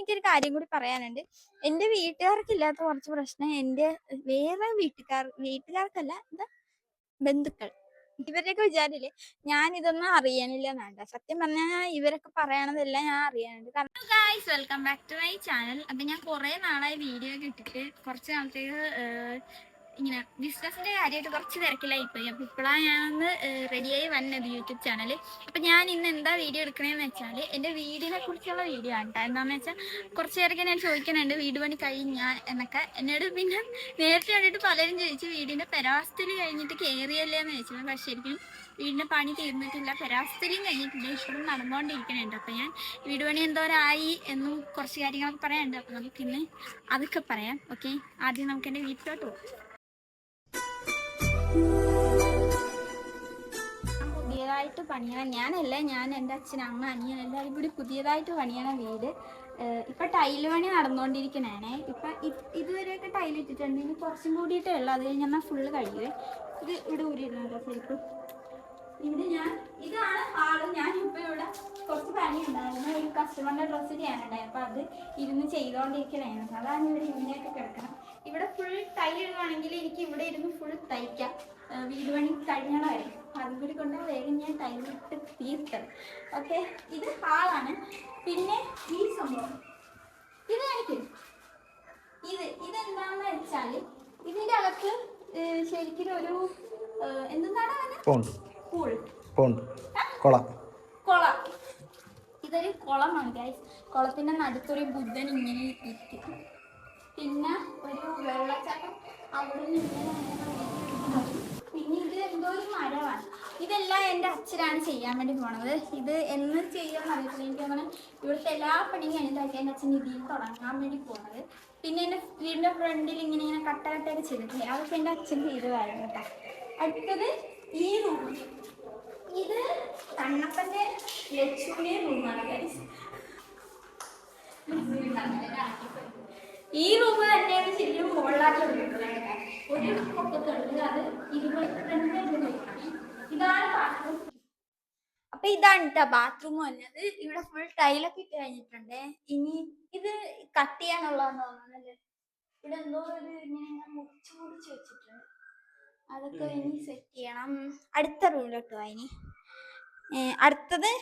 എനിക്കൊരു കാര്യം കൂടി പറയാനുണ്ട്. എന്റെ വീട്ടുകാർക്കില്ലാത്ത കുറച്ച് പ്രശ്നം എന്റെ വേറെ വീട്ടുകാർക്കല്ല, എന്താ ബന്ധുക്കൾ, ഇവരുടെയൊക്കെ വിചാരില്ലേ ഞാൻ ഇതൊന്നും അറിയാനില്ല എന്നാണ്ട. സത്യം പറഞ്ഞാൽ ഇവരൊക്കെ പറയണതെല്ലാം ഞാൻ അറിയാനുണ്ട്. കാരണം guys, welcome back to my channel. അപ്പൊ ഞാൻ കുറെ നാളായി വീഡിയോ ഒക്കെ ഇട്ടിട്ട് കുറച്ച് നാളത്തേക്ക് ഇങ്ങനെ ബിസിനസിന്റെ കാര്യമായിട്ട് കുറച്ച് തിരക്കിലായിപ്പോയി. അപ്പൊ ഇപ്പോഴാണ് ഞാനൊന്ന് റെഡിയായി വന്നത് യൂട്യൂബ് ചാനൽ. അപ്പൊ ഞാൻ ഇന്ന് എന്താ വീഡിയോ എടുക്കണേന്ന് വെച്ചാൽ എന്റെ വീടിനെ കുറിച്ചുള്ള വീഡിയോ ആണ് കേട്ടോ. എന്താണെന്ന് വെച്ചാൽ കുറച്ച് പേരൊക്കെ ഞാൻ ചോദിക്കുന്നുണ്ട് വീട് പണി കഴിഞ്ഞാൽ എന്നൊക്കെ എന്നോട്. പിന്നെ നേരത്തെ കണ്ടിട്ട് പലരും ചോദിച്ചു വീടിന്റെ പെരാസ്തിൽ കഴിഞ്ഞിട്ട് കയറിയല്ലേന്ന് ചോദിച്ചത്. പക്ഷെ ശരിക്കും വീടിന്റെ പണി തീർന്നിട്ടില്ല, പെരാസ്തിലും കഴിഞ്ഞിട്ടില്ല, ഇപ്പോഴും നടന്നുകൊണ്ടിരിക്കുന്നുണ്ട്. അപ്പൊ ഞാൻ വീട് പണി എന്തോരായി എന്നും കുറച്ച് കാര്യങ്ങളൊക്കെ പറയാനുണ്ട്. അപ്പൊ നമുക്കിന്ന് അതൊക്കെ പറയാം. ഓക്കെ, ആദ്യം നമുക്ക് എൻ്റെ വീട്ടിലോട്ട് പോകാം. പുതിയതായിട്ട് പണിയണം, ഞാനല്ല, ഞാൻ എൻ്റെ അച്ഛൻ, അമ്മ, അനിയൻ എല്ലാവരും കൂടി പുതിയതായിട്ട് പണിയണ വീട്. ഇപ്പം ടൈല് പണി നടന്നുകൊണ്ടിരിക്കണേ. ഇപ്പം ഇതുവരെയൊക്കെ ടൈലിട്ടിട്ടുണ്ട്, ഇനി കുറച്ചും കൂടിയിട്ടേ ഉള്ളൂ. അത് കഴിഞ്ഞാൽ ഫുള്ള് കഴിയുവേ. ഇത് ഇവിടെ ഊരിയിരുന്നല്ലോ ശരിക്കും. ഇവിടെ ഇതാണ് ഹാള്. ഞാനിപ്പോൾ ഇവിടെ കുറച്ച് പണി ഉണ്ടായിരുന്നു, ഒരു കസ്റ്റമറിൻ്റെ ഡ്രസ്സ് ചെയ്യാനുണ്ടായി. അപ്പോൾ അത് ഇരുന്ന് ചെയ്തുകൊണ്ടിരിക്കണായിരുന്നു. അതാണ് ഇവിടെ ഇങ്ങനെയൊക്കെ കിടക്കണം. ഇവിടെ ഫുൾ ടൈലിടുകയാണെങ്കിൽ എനിക്ക് ഇവിടെ ഇരുന്ന് ഫുൾ തയ്ക്കാം. വീട് പണി കഴിഞ്ഞാലായിരുന്നു, അതും കൂടി കൊണ്ട് വേഗം ഞാൻ ടൈലിട്ട് തീർത്തത്. ഓക്കെ, ഇത് ഹാളാണ്. പിന്നെ ഈ സംഭവം ഇത് ഇതെന്താണെന്ന് വെച്ചാൽ ഇതിൻ്റെ അകത്ത് ശരിക്കും ഒരു എന്താണ് കുളം. ഇതൊരു കുളമാണ് ഗൈസ്. കുളത്തിന്റെ നടുക്കൊരു ബുദ്ധൻ ഇങ്ങനെ ഇരിക്കും. പിന്നെ ഒരു വെള്ളച്ചാട്ടം അവിടെ നിന്ന്. പിന്നെ ഇത് എന്തോ ഒരു മരമാണ്. ഇതെല്ലാം എൻ്റെ അച്ഛനാണ് ചെയ്യാൻ വേണ്ടി പോണത്. ഇത് എന്ന് ചെയ്യാന്ന് അറിയത്തില്ല. എനിക്ക് അങ്ങനെ ഇവിടുത്തെ എല്ലാ പണിയും കഴിഞ്ഞിട്ടാക്കി എൻ്റെ അച്ഛൻ ഇതിൽ തുടങ്ങാൻ വേണ്ടി പോണത്. പിന്നെ എൻ്റെ വീടിൻ്റെ ഫ്രണ്ടിൽ ഇങ്ങനെ കട്ടയൊക്കെ ചെയ്തിട്ടില്ലേ, അതൊക്കെ എൻ്റെ അച്ഛൻ ചെയ്തതായിരുന്നു കേട്ടോ. അടുത്തത് ഈ റൂം. ഇത് കണ്ണപ്പന്റെ ലക്ഷ്മിയുടെ റൂമാണ് ഗൈസ്. ഈ റൂം തന്നെയാണ് ശരിക്കും മുകളിലാക്കി എടുക്കുന്നത്. ഒരു പൊക്കത്തുണ്ട്, അത് 22 ഇതാണ് ബാത്റൂം. അപ്പൊ ഇതാണ് കേട്ടോ ബാത്റൂം വന്നത്. ഇവിടെ ഫുൾ ടൈലൊക്കെ ഇട്ട് കഴിഞ്ഞിട്ടുണ്ട്. ഇനി ഇത് കട്ട് ചെയ്യാനുള്ളതെന്ന് തോന്നുന്നത്. ഇവിടെ എന്തോ ഒരു ഇങ്ങനെ മുറിച്ച് വെച്ചിട്ടുണ്ട്, അതൊക്കെ ഇനി സെറ്റ് ചെയ്യണം. അടുത്ത റൂമിലോട്ട് പോയി. ഇനി അടുത്തത്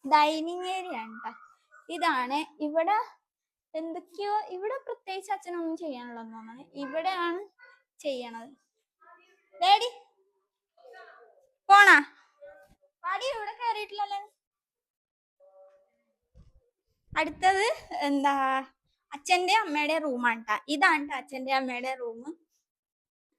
ഡൈനിങ് ഏരിയ ആണ് കേട്ടോ. ഇതാണ്. ഇവിടെ എന്തൊക്കെയോ, ഇവിടെ പ്രത്യേകിച്ച് അച്ഛനൊന്നും ചെയ്യാനുള്ളതെന്ന് തോന്നുന്നത്. ഇവിടെയാണ് ചെയ്യണത്. ഡാഡി പോണാ പാടി, ഇവിടെ കയറിയിട്ടില്ലല്ലോ. അടുത്തത് എന്താ അച്ഛൻ്റെ അമ്മയുടെ റൂമാണ് കേട്ടോ. ഇതാണ് കേട്ടോ അച്ഛൻ്റെ അമ്മയുടെ റൂം.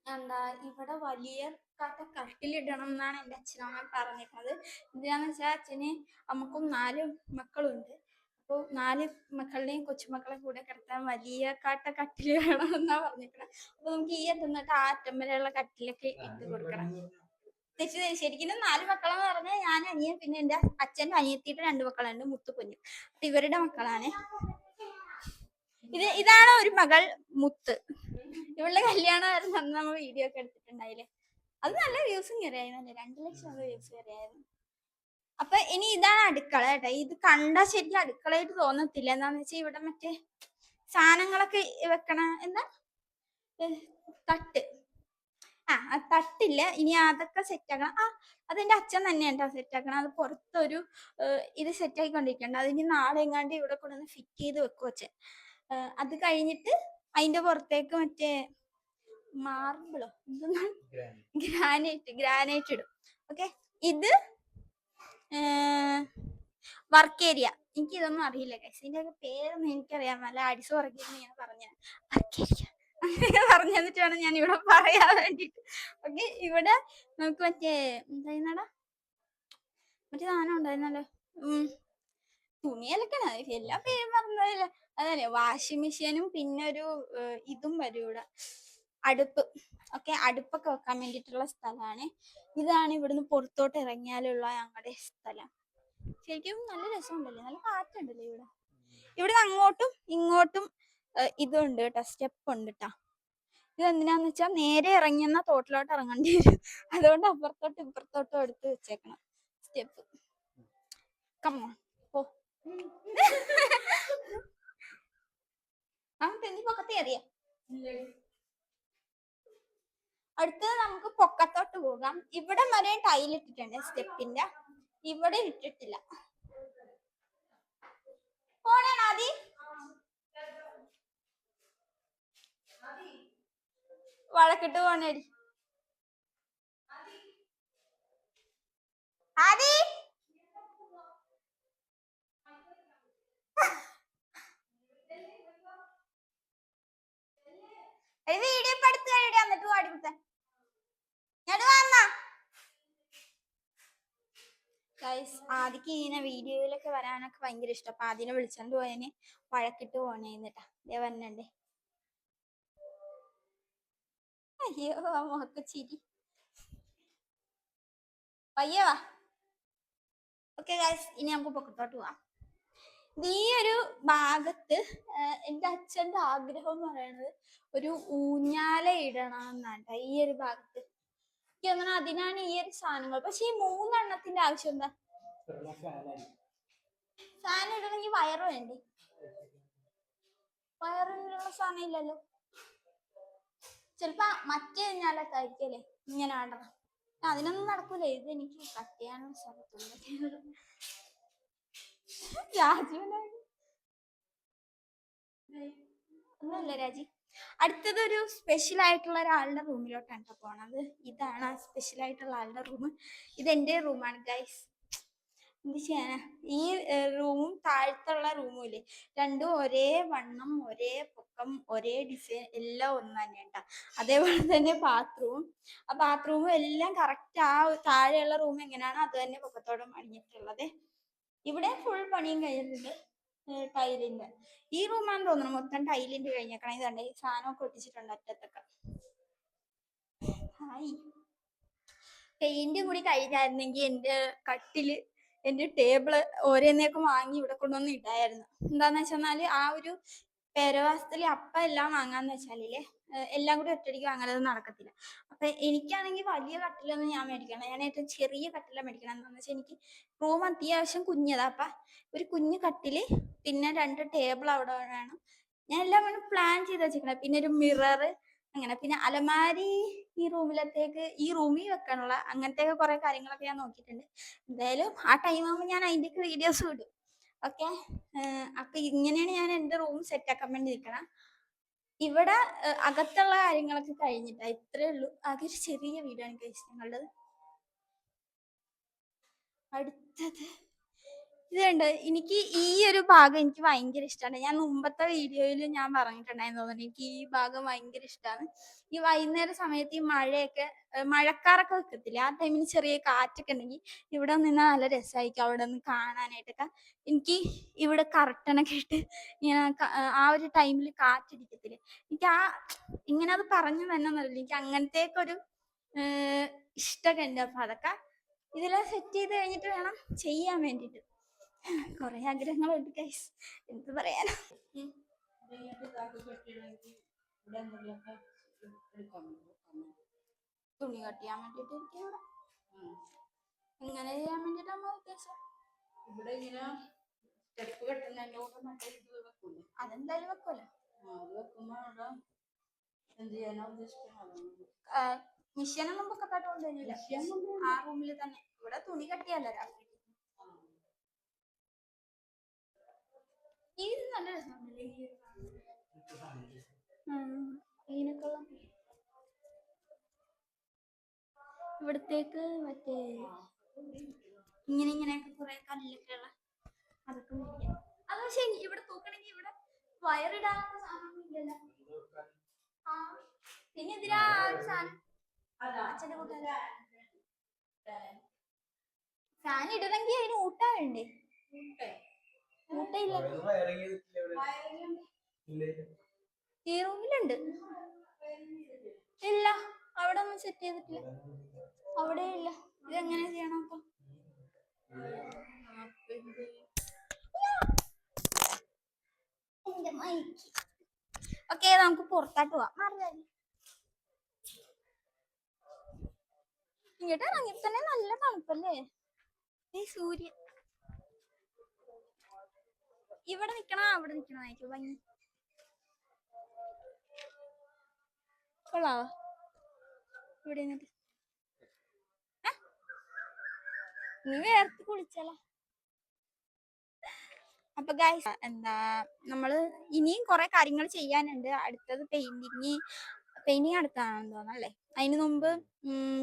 എന്താ ഇവിടെ വലിയ കട്ടിലിടണം എന്നാണ് എൻ്റെ അച്ഛനമ്മ പറഞ്ഞിട്ടത്. എന്താന്ന് വെച്ചാൽ അച്ഛന് അമ്മക്കും 4 മക്കളുണ്ട്. അപ്പോൾ 4 മക്കളുടെയും കൊച്ചുമക്കളെ കൂടെ കിടത്താൻ വലിയ കട്ടിൽ വേണമെന്നാ പറഞ്ഞിരിക്കണം. അപ്പൊ നമുക്ക് ഈ എന്നിട്ട് ആ അറ്റം വരെയുള്ള കട്ടിലൊക്കെ ഇട്ട് കൊടുക്കണം. ശരിക്കും 4 മക്കളെന്ന് പറഞ്ഞാൽ ഞാൻ, അനിയൻ, പിന്നെ എൻ്റെ അച്ഛൻ്റെ അനിയത്തിയുടെ 2 മക്കളുണ്ട്, മുത്തുകുഞ്ഞ്. അപ്പൊ ഇവരുടെ മക്കളാണ്. ഇതാണ് ഒരു മകൾ മുത്ത്. ഇവളുടെ കല്യാണമായിരുന്നു അന്ന് നമ്മൾ വീഡിയോ ഒക്കെ എടുത്തിട്ടുണ്ടായില്ലേ. അത് നല്ല വ്യൂസും കയറിയായിരുന്നു, 2 ലക്ഷം വ്യൂസ് കയറിയായിരുന്നു. അപ്പൊ ഇനി ഇതാണ് അടുക്കള കേട്ടോ. ഇത് കണ്ടാൽ ശരിക്കും അടുക്കളയായിട്ട് തോന്നത്തില്ല. എന്താന്ന് വെച്ചാൽ ഇവിടെ മറ്റേ സാധനങ്ങളൊക്കെ വെക്കണ എന്താ തട്ട്, തട്ടില്ല. ഇനി അതൊക്കെ സെറ്റാക്കണം. അതെന്റെ അച്ഛൻ തന്നെയാണ് സെറ്റാക്കണം. അത് പുറത്തൊരു ഇത് സെറ്റായിക്കൊണ്ടിരിക്കണ്ട. അതിന് നാളെ എങ്ങാണ്ട് ഇവിടെ കൊണ്ടുവന്ന് ഫിറ്റ് ചെയ്ത് വെക്കും അച്ഛൻ. അത് കഴിഞ്ഞിട്ട് അതിന്റെ പുറത്തേക്ക് മറ്റേ മാർബിളോ എന്താണ്, ഗ്രാനൈറ്റ് ഇടും. ഓക്കെ, ഇത് വർക്ക് ഏരിയ. എനിക്ക് ഇതൊന്നും അറിയില്ല ഗൈസ്, ഇതിന്റെ പേരൊന്നും എനിക്കറിയാൻ. നല്ല അടിച്ചു പറക്കിയെന്ന് ഞാൻ പറഞ്ഞ വർക്ക് ഏരിയ പറഞ്ഞു തന്നിട്ട് വേണം ഞാൻ ഇവിടെ പറയാൻ വേണ്ടിട്ട്. ഓക്കെ, ഇവിടെ നമുക്ക് മറ്റേ എന്തായിരുന്നടാ മറ്റേ സാധനം ഉണ്ടായിരുന്നല്ലോ, തുണിയലക്കണ, എല്ലാ പേരും പറഞ്ഞതില്ല. അതല്ലേ വാഷിംഗ് മെഷീനും പിന്നെ ഒരു ഇതും വരും ഇവിടെ, അടുപ്പ്. ഓക്കെ, അടുപ്പൊക്കെ വെക്കാൻ വേണ്ടിയിട്ടുള്ള സ്ഥലമാണ്. ഇതാണ് ഇവിടുന്ന് പുറത്തോട്ട് ഇറങ്ങിയാലുള്ള ഞങ്ങളുടെ സ്ഥലം. ശരിക്കും നല്ല രസമുണ്ടല്ലേ, നല്ല കാറ്റുണ്ടല്ലേ ഇവിടെ. ഇവിടുന്ന് അങ്ങോട്ടും ഇങ്ങോട്ടും ഇതുണ്ട് കേട്ടോ, സ്റ്റെപ്പ് ഉണ്ട് കേട്ടോ. ഇത് എന്തിനാന്ന് വെച്ചാൽ നേരെ ഇറങ്ങിയെന്ന തോട്ടിലോട്ട് ഇറങ്ങേണ്ടി വരും. അതുകൊണ്ട് അപ്പുറത്തോട്ടും ഇപ്പുറത്തോട്ടും എടുത്ത് വെച്ചേക്കണം സ്റ്റെപ്പ്. കമ്മോ പോ. അറിയാം. അടുത്തത് നമുക്ക് പൊക്കത്തോട്ട് പോകാം. ഇവിടെ വരെ ടൈലിട്ടിട്ടുണ്ട്, സ്റ്റെപ്പിന്റെ ഇവിടെ ഇട്ടിട്ടില്ല. പോണേ ആദി, വളക്കിട്ട് പോണേടി ആദി. വീഡിയോ ഇപ്പൊ അടുത്ത് കഴിയട്ടെ, എന്നിട്ട് പാടിപ്പിടുത്ത ഗൈസ്. ആദിക്ക് ഇങ്ങനെ വീഡിയോയിലൊക്കെ വരാനൊക്കെ ഭയങ്കര ഇഷ്ടം. അപ്പൊ അതിനെ വിളിച്ചോണ്ട് പോയതിന് വഴക്കിട്ട് പോണേന്നിട്ടാ ദേ വരണേ. അയ്യോ മുഖത്ത് ചിരി. പയ്യ വാ. ഓക്കെ ഗൈസ്, ഇനി നമുക്ക് പൊക്കത്തോട്ട് പോവാം. ഈ ഒരു ഭാഗത്ത് എന്റെ അച്ഛന്റെ ആഗ്രഹം എന്ന് പറയുന്നത് ഒരു ഊഞ്ഞാല ഇടണം എന്നാണ്. ഈ ഒരു ഭാഗത്ത് എനിക്ക് തോന്നണം അതിനാണ് ഈ ഒരു സാധനങ്ങൾ. പക്ഷെ ഈ 3 എണ്ണത്തിന്റെ ആവശ്യം എന്താ? ഫാൻ ഇടണമെങ്കിൽ വയറ് വേണ്ടേ? വയറിനുള്ള സാധനം ഇല്ലല്ലോ. ചിലപ്പോ മറ്റേ ഊഞ്ഞാലൊക്കെ ആയിരിക്കല്ലേ ഇങ്ങനെ ആടണം. അതിനൊന്നും നടക്കൂല. ഇത് എനിക്ക് കട്ട് ചെയ്യാനുള്ള സ്ഥലത്തുള്ള രാജീവനാണ് ഒന്നുമില്ല രാജി. അടുത്തത് ഒരു സ്പെഷ്യൽ ആയിട്ടുള്ള ഒരാളുടെ റൂമിലോട്ടാണ് പോണത്. ഇതാണ് ആ സ്പെഷ്യൽ ആയിട്ടുള്ള ആളുടെ റൂം. ഇത് എന്റെ റൂമാണ് ഗൈസ്. എന്ത് ചെയ്യാനാ, ഈ റൂമും താഴത്തുള്ള റൂമും ഇല്ലേ, രണ്ടും ഒരേ വണ്ണം, ഒരേ പൊക്കം, ഒരേ ഡിസൈൻ, എല്ലാം ഒന്ന് തന്നെ കേട്ടാ. അതേപോലെ തന്നെ ബാത്റൂമും. ആ ബാത്റൂമും എല്ലാം കറക്റ്റ് ആ താഴെയുള്ള റൂം എങ്ങനെയാണോ അത് തന്നെ പൊക്കത്തോടെ പണിഞ്ഞിട്ടുള്ളത്. ഇവിടെ ഫുൾ പണിയും കഴിഞ്ഞിട്ടുണ്ട് ടൈലിന്റെ. ഈ റൂമാണെന്ന് തോന്നുന്നു മൊത്തം ടൈലിന്റെ കഴിഞ്ഞേക്കണം. ഇതുണ്ട്, ഈ സാധനമൊക്കെ ഒട്ടിച്ചിട്ടുണ്ട് അറ്റത്തൊക്കെ. ഹായ്. പെയിന്റും കൂടി കഴിഞ്ഞായിരുന്നെങ്കിൽ എന്റെ കട്ടില്, എന്റെ ടേബിള് ഓരോന്നേക്ക് വാങ്ങി ഇവിടെ കൊണ്ടുവന്ന് ഇടായിരുന്നു. എന്താന്ന് വെച്ചാല് ആ ഒരു പേരവാസത്തില് അപ്പ എല്ലാം വാങ്ങാന്ന് വെച്ചാലേ എല്ലാം കൂടി ഒറ്റയടിക്ക് വാങ്ങാനൊന്നും നടക്കത്തില്ല. അപ്പൊ എനിക്കാണെങ്കിൽ വലിയ കട്ടിലൊന്നും ഞാൻ മേടിക്കണം. ഞാൻ ഏറ്റവും ചെറിയ കട്ടില മേടിക്കണം. എന്താന്ന് വെച്ചാൽ എനിക്ക് റൂം അത്യാവശ്യം കുഞ്ഞതാ. അപ്പൊ ഒരു കുഞ്ഞു കട്ടില്, പിന്നെ 2 ടേബിൾ അവിടെ വേണം. ഞാൻ എല്ലാം വേണം പ്ലാൻ ചെയ്ത് വെച്ചിരിക്കണം. പിന്നെ ഒരു മിറർ, അങ്ങനെ. പിന്നെ അലമാരി ഈ റൂമിലത്തേക്ക്, ഈ റൂമിൽ വെക്കാനുള്ള അങ്ങനത്തെ കുറെ കാര്യങ്ങളൊക്കെ ഞാൻ നോക്കിയിട്ടുണ്ട്. എന്തായാലും ആ ടൈം ആകുമ്പോൾ ഞാൻ അതിൻ്റെയൊക്കെ വീഡിയോസ് ഇടും. ഓക്കെ. അപ്പൊ ഇങ്ങനെയാണ് ഞാൻ എൻ്റെ റൂം സെറ്റ് ആക്കാൻ വേണ്ടി നിൽക്കണം. ഇവിടെ അകത്തുള്ള കാര്യങ്ങളൊക്കെ കഴിഞ്ഞിട്ടാ. ഇത്രേ ഉള്ളൂ. അതൊരു ചെറിയ വീഡിയോ ആണ് ഗൈസ് ഞങ്ങളുടേത്. അടുത്തത് ഇതുണ്ട്. എനിക്ക് ഈ ഒരു ഭാഗം എനിക്ക് ഭയങ്കര ഇഷ്ടമാണ്. ഞാൻ മുമ്പത്തെ വീഡിയോയിൽ ഞാൻ പറഞ്ഞിട്ടുണ്ടായിരുന്നു തോന്നുന്നു, എനിക്ക് ഈ ഭാഗം ഭയങ്കര ഇഷ്ടമാണ്. ഈ വൈകുന്നേര സമയത്ത് ഈ മഴയൊക്കെ, മഴക്കാറൊക്കെ വെക്കത്തില്ല, ആ ടൈമിൽ ചെറിയ കാറ്റൊക്കെ ഉണ്ടെങ്കിൽ ഇവിടെ നിന്ന് നല്ല രസമായിരിക്കും അവിടെ നിന്ന് കാണാനായിട്ടൊക്കെ. എനിക്ക് ഇവിടെ കർട്ടനൊക്കെ ഇട്ട് ഇങ്ങനെ ആ ഒരു ടൈമിൽ കാറ്റടിക്കത്തില്ല. എനിക്ക് ആ ഇങ്ങനെ അത് പറഞ്ഞു തന്നെ എന്നല്ല, എനിക്ക് അങ്ങനത്തേക്ക് ഒരു ഇഷ്ടമൊക്കെ ഉണ്ട്. അപ്പൊ അതൊക്കെ ഇതെല്ലാം സെറ്റ് ചെയ്ത് കഴിഞ്ഞിട്ട് വേണം ചെയ്യാൻ വേണ്ടിട്ട്. കൊറേ ആഗ്രഹങ്ങളുണ്ട് ഗൈസ്, എന്ത് പറയാനാ. തുണി കട്ട് ചെയ്യാൻ വേണ്ടിട്ട് ഇവിടെ ഇങ്ങനെ ചെയ്യാൻ വേണ്ടിട്ടാണ് ഉദ്ദേശം. ഇവിടെ ഇങ്ങനെ സ്റ്റെപ്പ് കെട്ടുന്നതിന്റെ കൂടെ മറ്റേ ഇത് വെക്കൂലേ, അതെന്തായാലും വെക്കുമല്ലോ. അത് വെക്കുമ്പോ അവിടെ എന്ത് ചെയ്യാനാ ഉദ്ദേശിക്കുന്നത്? മിഷ്യനൊന്നും പൊക്കത്തോട്ട് കൊണ്ടുവരില്ല, ആ റൂമിൽ തന്നെ. ഇവിടെ തുണി കട്ടിയല്ല രാത്രി. ഇത് നല്ല രസമുണ്ടല്ലേ ഇതിനൊക്കെയുള്ള. ഇവിടത്തേക്ക് മറ്റേ ഇങ്ങനെ ഇങ്ങനെയൊക്കെ കുറെ കല്ലൊക്കെ ഉള്ള അതൊക്കെ മേടിക്കാം. അത് പക്ഷെ ഇവിടെ തൂക്കണമെങ്കിൽ ഇവിടെ വയറിടാനുള്ള സാധനം ഇല്ലല്ലോ. ആ പിന്നെ ഇതിലാ ഒരു സാധനം അച്ഛന്റെ കൂട്ടുകാരൻ ഫാൻ ഇടണമെങ്കിൽ അതിന് ഊട്ടാ വേണ്ടേ? ഊട്ടയില്ല. ഈ റൂമിലുണ്ട്. ഇല്ല, അവിടെ ഒന്നും സെറ്റ് ചെയ്തിട്ടില്ല. അവിടെ ഇല്ല. ഇതെങ്ങനെ ചെയ്യണം അപ്പൊ? എന്റെ മൈക്ക്. ഓക്കെ, നമുക്ക് പുറത്തോട്ട് പോവാം. ഇങ്ങോട്ട് ഇറങ്ങി തന്നെ നല്ല തണുപ്പല്ലേ. ഈ സൂര്യൻ ഇവിടെ നിക്കണ അവിടെ നിക്കണ ഭംഗി. കൊള്ളാവോ ഇവിടെ നിന്നിട്ട്? നീ വേർത്ത് കുളിച്ചല്ലോ. അപ്പൊ ഗൈസ് എന്താ നമ്മള് ഇനിയും കുറെ കാര്യങ്ങൾ ചെയ്യാനുണ്ട്. അടുത്തത് പെയിന്റിങ് അടുത്താണെന്ന് തോന്നല്ലേ. അതിന് മുമ്പ്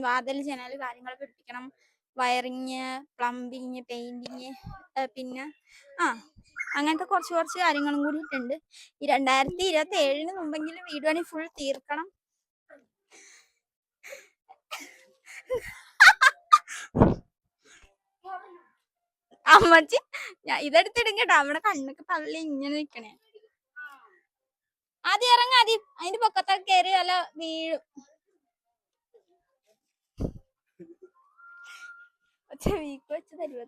വാതിൽ ജനൽ കാര്യങ്ങൾ പിടിപ്പിക്കണം, വയറിങ്, പ്ലംബിങ്, പെയിന്റിങ്, പിന്നെ അങ്ങനത്തെ കുറച്ച് കാര്യങ്ങളും കൂടി ഉണ്ട്. ഈ 2027 മുമ്പെങ്കിലും വീട് പണി ഫുൾ തീർക്കണം. അമ്മച്ചി ഇതെടുത്തിടും അവിടെ കണ്ണൊക്കെ തള്ളി ഇങ്ങനെ നിക്കണേ. ആദ്യം ഇറങ്ങാതി, അതിന്റെ പൊക്കത്തൊക്കെ കയറി വല്ല വീഴും. വീക്ക് വെച്ച് തരുവ.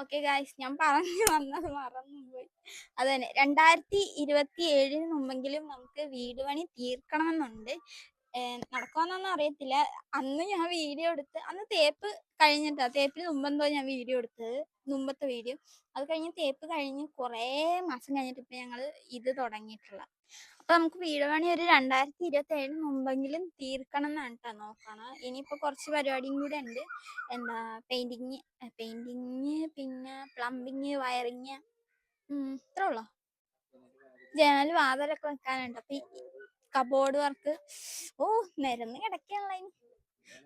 ഓക്കെ ഗായ്സ്, ഞാൻ പറഞ്ഞു വന്നത് മറന്നുപോയി. അത് തന്നെ 2027 മുമ്പെങ്കിലും നമുക്ക് വീട് പണി തീർക്കണമെന്നുണ്ട്. നടക്കുമെന്നൊന്നും അറിയത്തില്ല. അന്ന് ഞാൻ വീഡിയോ എടുത്ത്, അന്ന് തേപ്പ് കഴിഞ്ഞിട്ടാ, തേപ്പിന് മുമ്പെന്തോ ഞാൻ വീഡിയോ എടുത്തത്, മുമ്പത്തെ വീഡിയോ. അത് കഴിഞ്ഞ് തേപ്പ് കഴിഞ്ഞ് കുറേ മാസം കഴിഞ്ഞിട്ട് ഇപ്പൊ ഞങ്ങള് ഇത് തുടങ്ങിയിട്ടുള്ള. അപ്പൊ നമുക്ക് വീട് പണി ഒരു 2027 മുമ്പെങ്കിലും തീർക്കണം എന്നാണ് കേട്ടോ നോക്കണം. ഇനിയിപ്പോ കുറച്ച് പരിപാടിയും കൂടെ ഉണ്ട്. എന്താ പെയിന്റിങ്, പിന്നെ പ്ലംബിങ്, വയറിങ്, ഇത്ര ഉള്ളോ. ജനൽ വാതിലൊക്കെ വെക്കാനുണ്ട്. അപ്പൊ കബോർഡ് വർക്ക് നിരന്ന് കിടക്കാനുള്ള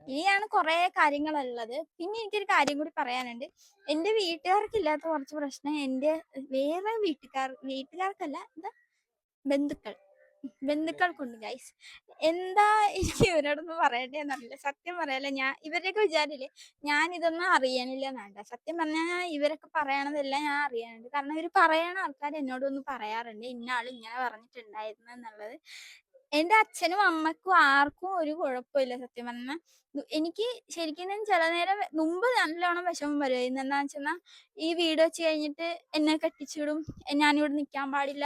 ഇനിയാണ് കുറെ കാര്യങ്ങളുള്ളത്. പിന്നെ എനിക്കൊരു കാര്യം കൂടി പറയാനുണ്ട്. എന്റെ വീട്ടുകാർക്കില്ലാത്ത കുറച്ച് പ്രശ്നം എന്റെ വേറെ വീട്ടുകാർക്കല്ല, എന്താ ബന്ധുക്കൾക്കുണ്ട് ഗൈസ്. എന്താ എനിക്ക് ഇവരോടൊന്നും പറയട്ടെ എന്നറിയില്ല. സത്യം പറയാല്ല, ഇവരുടെയൊക്കെ വിചാരില്ലേ ഞാൻ ഇതൊന്നും അറിയണില്ല എന്നാണ്ട. സത്യം പറഞ്ഞാൽ ഇവരൊക്കെ പറയണതെല്ലാം ഞാൻ അറിയാനുണ്ട്. കാരണം ഇവർ പറയണ ആൾക്കാർ എന്നോടൊന്ന് പറയാറുണ്ട്, ഇന്ന ആൾ ഇങ്ങനെ പറഞ്ഞിട്ടുണ്ടായിരുന്നു എന്നുള്ളത്. എന്റെ അച്ഛനും അമ്മക്കും ആർക്കും ഒരു കുഴപ്പമില്ല. സത്യം പറഞ്ഞാൽ എനിക്ക് ശരിക്കും ചില നേരം മുമ്പ് നല്ലോണം വിഷമം വരുമായിരുന്നു. എന്താന്ന് വെച്ചാൽ ഈ വീട് വെച്ച് കഴിഞ്ഞിട്ട് എന്നെ കെട്ടിച്ചിടും, ഞാനിവിടെ നിൽക്കാൻ പാടില്ല,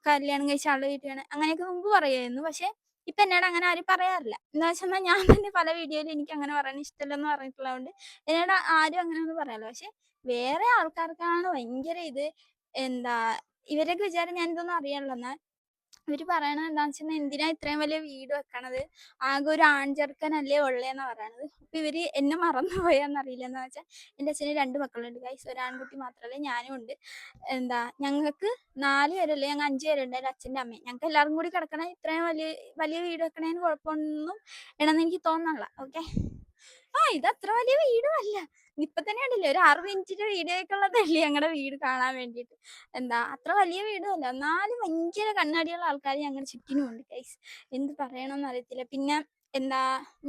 കല്യാണം കഴിച്ച ആളുടെ വീട്ടിലാണ്, അങ്ങനെയൊക്കെ മുമ്പ് പറയുമായിരുന്നു. പക്ഷെ ഇപ്പൊ എന്നോട് അങ്ങനെ ആരും പറയാറില്ല. എന്താ വെച്ചാൽ ഞാൻ തന്നെ പല വീഡിയോയിലും എനിക്ക് അങ്ങനെ പറയാൻ ഇഷ്ടമല്ലെന്ന് പറഞ്ഞിട്ടുള്ളതുകൊണ്ട് എന്നോട് ആരും അങ്ങനെ ഒന്നും പറയാറില്ല. പക്ഷെ വേറെ ആൾക്കാർക്കാണ് ഭയങ്കര ഇത്. എന്താ ഇവരൊക്കെ വിചാരം ഞാൻ ഇതൊന്നും അറിയാനുള്ളൂ. ഇവര് പറയണത് എന്താന്ന് വെച്ചാൽ എന്തിനാ ഇത്രയും വലിയ വീട് വെക്കണത്, ആകെ ഒരു ആൺചെറുക്കനല്ലേ ഉള്ളേന്നാ പറയണത്. അപ്പൊ ഇവര് എന്നെ മറന്നുപോയാന്നറിയില്ല. എന്താ വെച്ചാൽ എന്റെ അച്ഛന് 2 മക്കളുണ്ട് ഗൈസ്, ഒരു ആൺകുട്ടി മാത്രമല്ല ഞാനും ഉണ്ട്. എന്താ ഞങ്ങൾക്ക് 4 പേരല്ലേ, ഞങ്ങൾ 5 പേരുണ്ട്, എൻ്റെ അച്ഛൻ്റെ അമ്മയും. ഞങ്ങൾക്ക് എല്ലാവരും കൂടി കിടക്കണ ഇത്രയും വലിയ വീട് വെക്കണേന് കുഴപ്പമൊന്നും വേണമെന്ന് എനിക്ക് തോന്നണില്ല. ഓക്കെ, ഇത് അത്ര വലിയ വീടും അല്ല. ഇപ്പൊ തന്നെ ഉണ്ടല്ലേ ഒരു 6 മിനിറ്റിന്റെ വീഡിയോക്കുള്ളതല്ലേ ഞങ്ങളുടെ വീട് കാണാൻ വേണ്ടിയിട്ട്. എന്താ അത്ര വലിയ വീടും അല്ല, എന്നാലും ഭയങ്കര കണ്ണാടിയുള്ള ആൾക്കാർ ഞങ്ങളുടെ ചുറ്റിനും ഉണ്ട് ഗൈസ്. എന്ത് പറയണമെന്ന് അറിയത്തില്ല. പിന്നെ എന്താ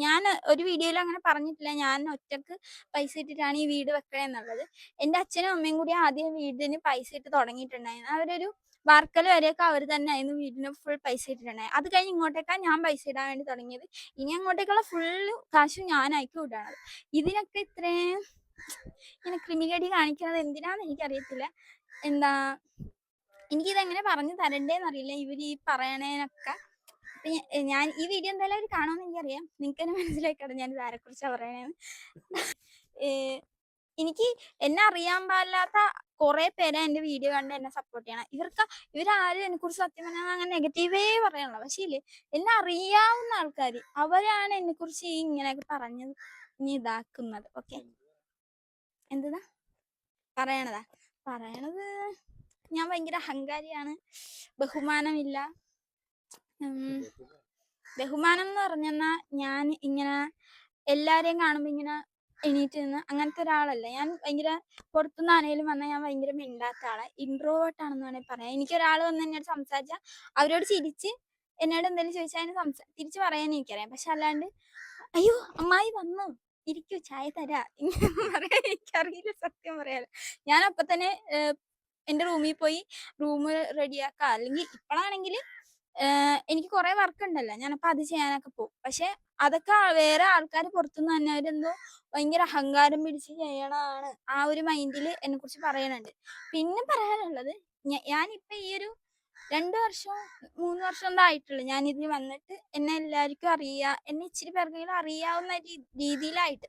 ഞാൻ ഒരു വീഡിയോയിൽ അങ്ങനെ പറഞ്ഞിട്ടില്ല ഞാൻ ഒറ്റക്ക് പൈസ ഇട്ടിട്ടാണ് ഈ വീട് വെക്കണേന്നുള്ളത്. എൻ്റെ അച്ഛനും അമ്മയും കൂടി ആദ്യം വീടിന് പൈസ ഇട്ട് തുടങ്ങിയിട്ടുണ്ടായിരുന്നു. അവരൊരു വർക്കല വരെയൊക്കെ അവർ തന്നെ ആയിരുന്നു വീടിന് ഫുൾ പൈസ ഇട്ടിട്ടുണ്ടായി. അത് കഴിഞ്ഞ് ഇങ്ങോട്ടേക്കാണ് ഞാൻ പൈസ ഇടാൻ വേണ്ടി തുടങ്ങിയത്. ഇനി അങ്ങോട്ടേക്കുള്ള ഫുള്ള് കാശും ഞാനായിക്കും വിടണത്. ഇതിനൊക്കെ ഇത്രയും ഇങ്ങനെ ക്രിമികടി കാണിക്കുന്നത് എന്തിനാന്ന് എനിക്കറിയത്തില്ല. എന്താ എനിക്കിതെങ്ങനെ പറഞ്ഞു തരണ്ടേന്നറിയില്ല ഇവർ ഈ പറയണേനൊക്കെ. ഞാൻ ഈ വീഡിയോ എന്തായാലും അവർ കാണുമെന്ന് എനിക്കറിയാം. നിങ്ങൾക്ക് തന്നെ മനസ്സിലാക്കണം ഞാൻ ഇതാരെ കുറിച്ചാണ് പറയണേന്ന്. എനിക്ക് എന്നെ അറിയാൻ പാടില്ലാത്ത കുറെ പേരെ എന്റെ വീഡിയോ കണ്ട് എന്നെ സപ്പോർട്ട് ചെയ്യണം. ഇവരാരും എന്നെ കുറിച്ച് സത്യം പറഞ്ഞാൽ അങ്ങനെ നെഗറ്റീവേ പറയാനുള്ള. പക്ഷേ ഇല്ലേ, എന്നെ അറിയാവുന്ന ആൾക്കാർ അവരാണ് എന്നെ കുറിച്ച് ഇങ്ങനെയൊക്കെ പറഞ്ഞ് ഇതാക്കുന്നത്. ഓക്കെ, എന്താ പറയണത് ഞാൻ ഭയങ്കര അഹങ്കാരിയാണ്, ബഹുമാനമില്ല. ബഹുമാനം എന്ന് പറഞ്ഞാൽ ഞാൻ ഇങ്ങനെ എല്ലാരെയും കാണുമ്പോ ഇങ്ങനെ എണീറ്റ് നിന്ന് അങ്ങനത്തെ ഒരാളല്ല ഞാൻ. ഭയങ്കര പുറത്തുനിന്ന് ആരെങ്കിലും വന്നാൽ ഞാൻ ഭയങ്കര മിണ്ടാത്ത ആളെ, ഇൻട്രോവേർട്ട് ആണെന്ന് വേണമെങ്കിൽ പറയാം. എനിക്കൊരാൾ വന്ന് എന്നോട് സംസാരിച്ചാൽ അവരോട് ചിരിച്ച് എന്നോട് എന്തെങ്കിലും ചോദിച്ചാൽ അതിന് തിരിച്ച് പറയാൻ എനിക്കറിയാം. പക്ഷെ അല്ലാണ്ട് അയ്യോ അമ്മായി വന്നു ഇരിക്കൂ ചായ തരാ ഇങ്ങനെ പറയാൻ എനിക്കറിയില്ല. സത്യം പറയാലോ, ഞാൻ അപ്പൊ തന്നെ എൻ്റെ റൂമിൽ പോയി റൂം റെഡിയാക്കാം. അല്ലെങ്കിൽ ഇപ്പോഴാണെങ്കിൽ എനിക്ക് കുറെ വർക്ക് ഉണ്ടല്ലോ, ഞാനപ്പോൾ അത് ചെയ്യാനൊക്കെ പോകും. പക്ഷെ അതൊക്കെ വേറെ ആൾക്കാർ പുറത്തുനിന്ന് തന്നെ അവരെന്തോ ഭയങ്കര അഹങ്കാരം പിടിച്ച് ചെയ്യണതാണ് ആ ഒരു മൈൻഡിൽ എന്നെ കുറിച്ച് പറയാനുണ്ട്. പിന്നെ പറയാനുള്ളത് ഞാനിപ്പോൾ ഈ ഒരു 2 വർഷം 3 വർഷം എന്താ ആയിട്ടുള്ളൂ ഞാൻ ഇതിൽ വന്നിട്ട്. എന്നെ എല്ലാവർക്കും എന്നെ ഇച്ചിരി പേർക്കെങ്കിലും അറിയാവുന്ന രീതിയിലായിട്ട്.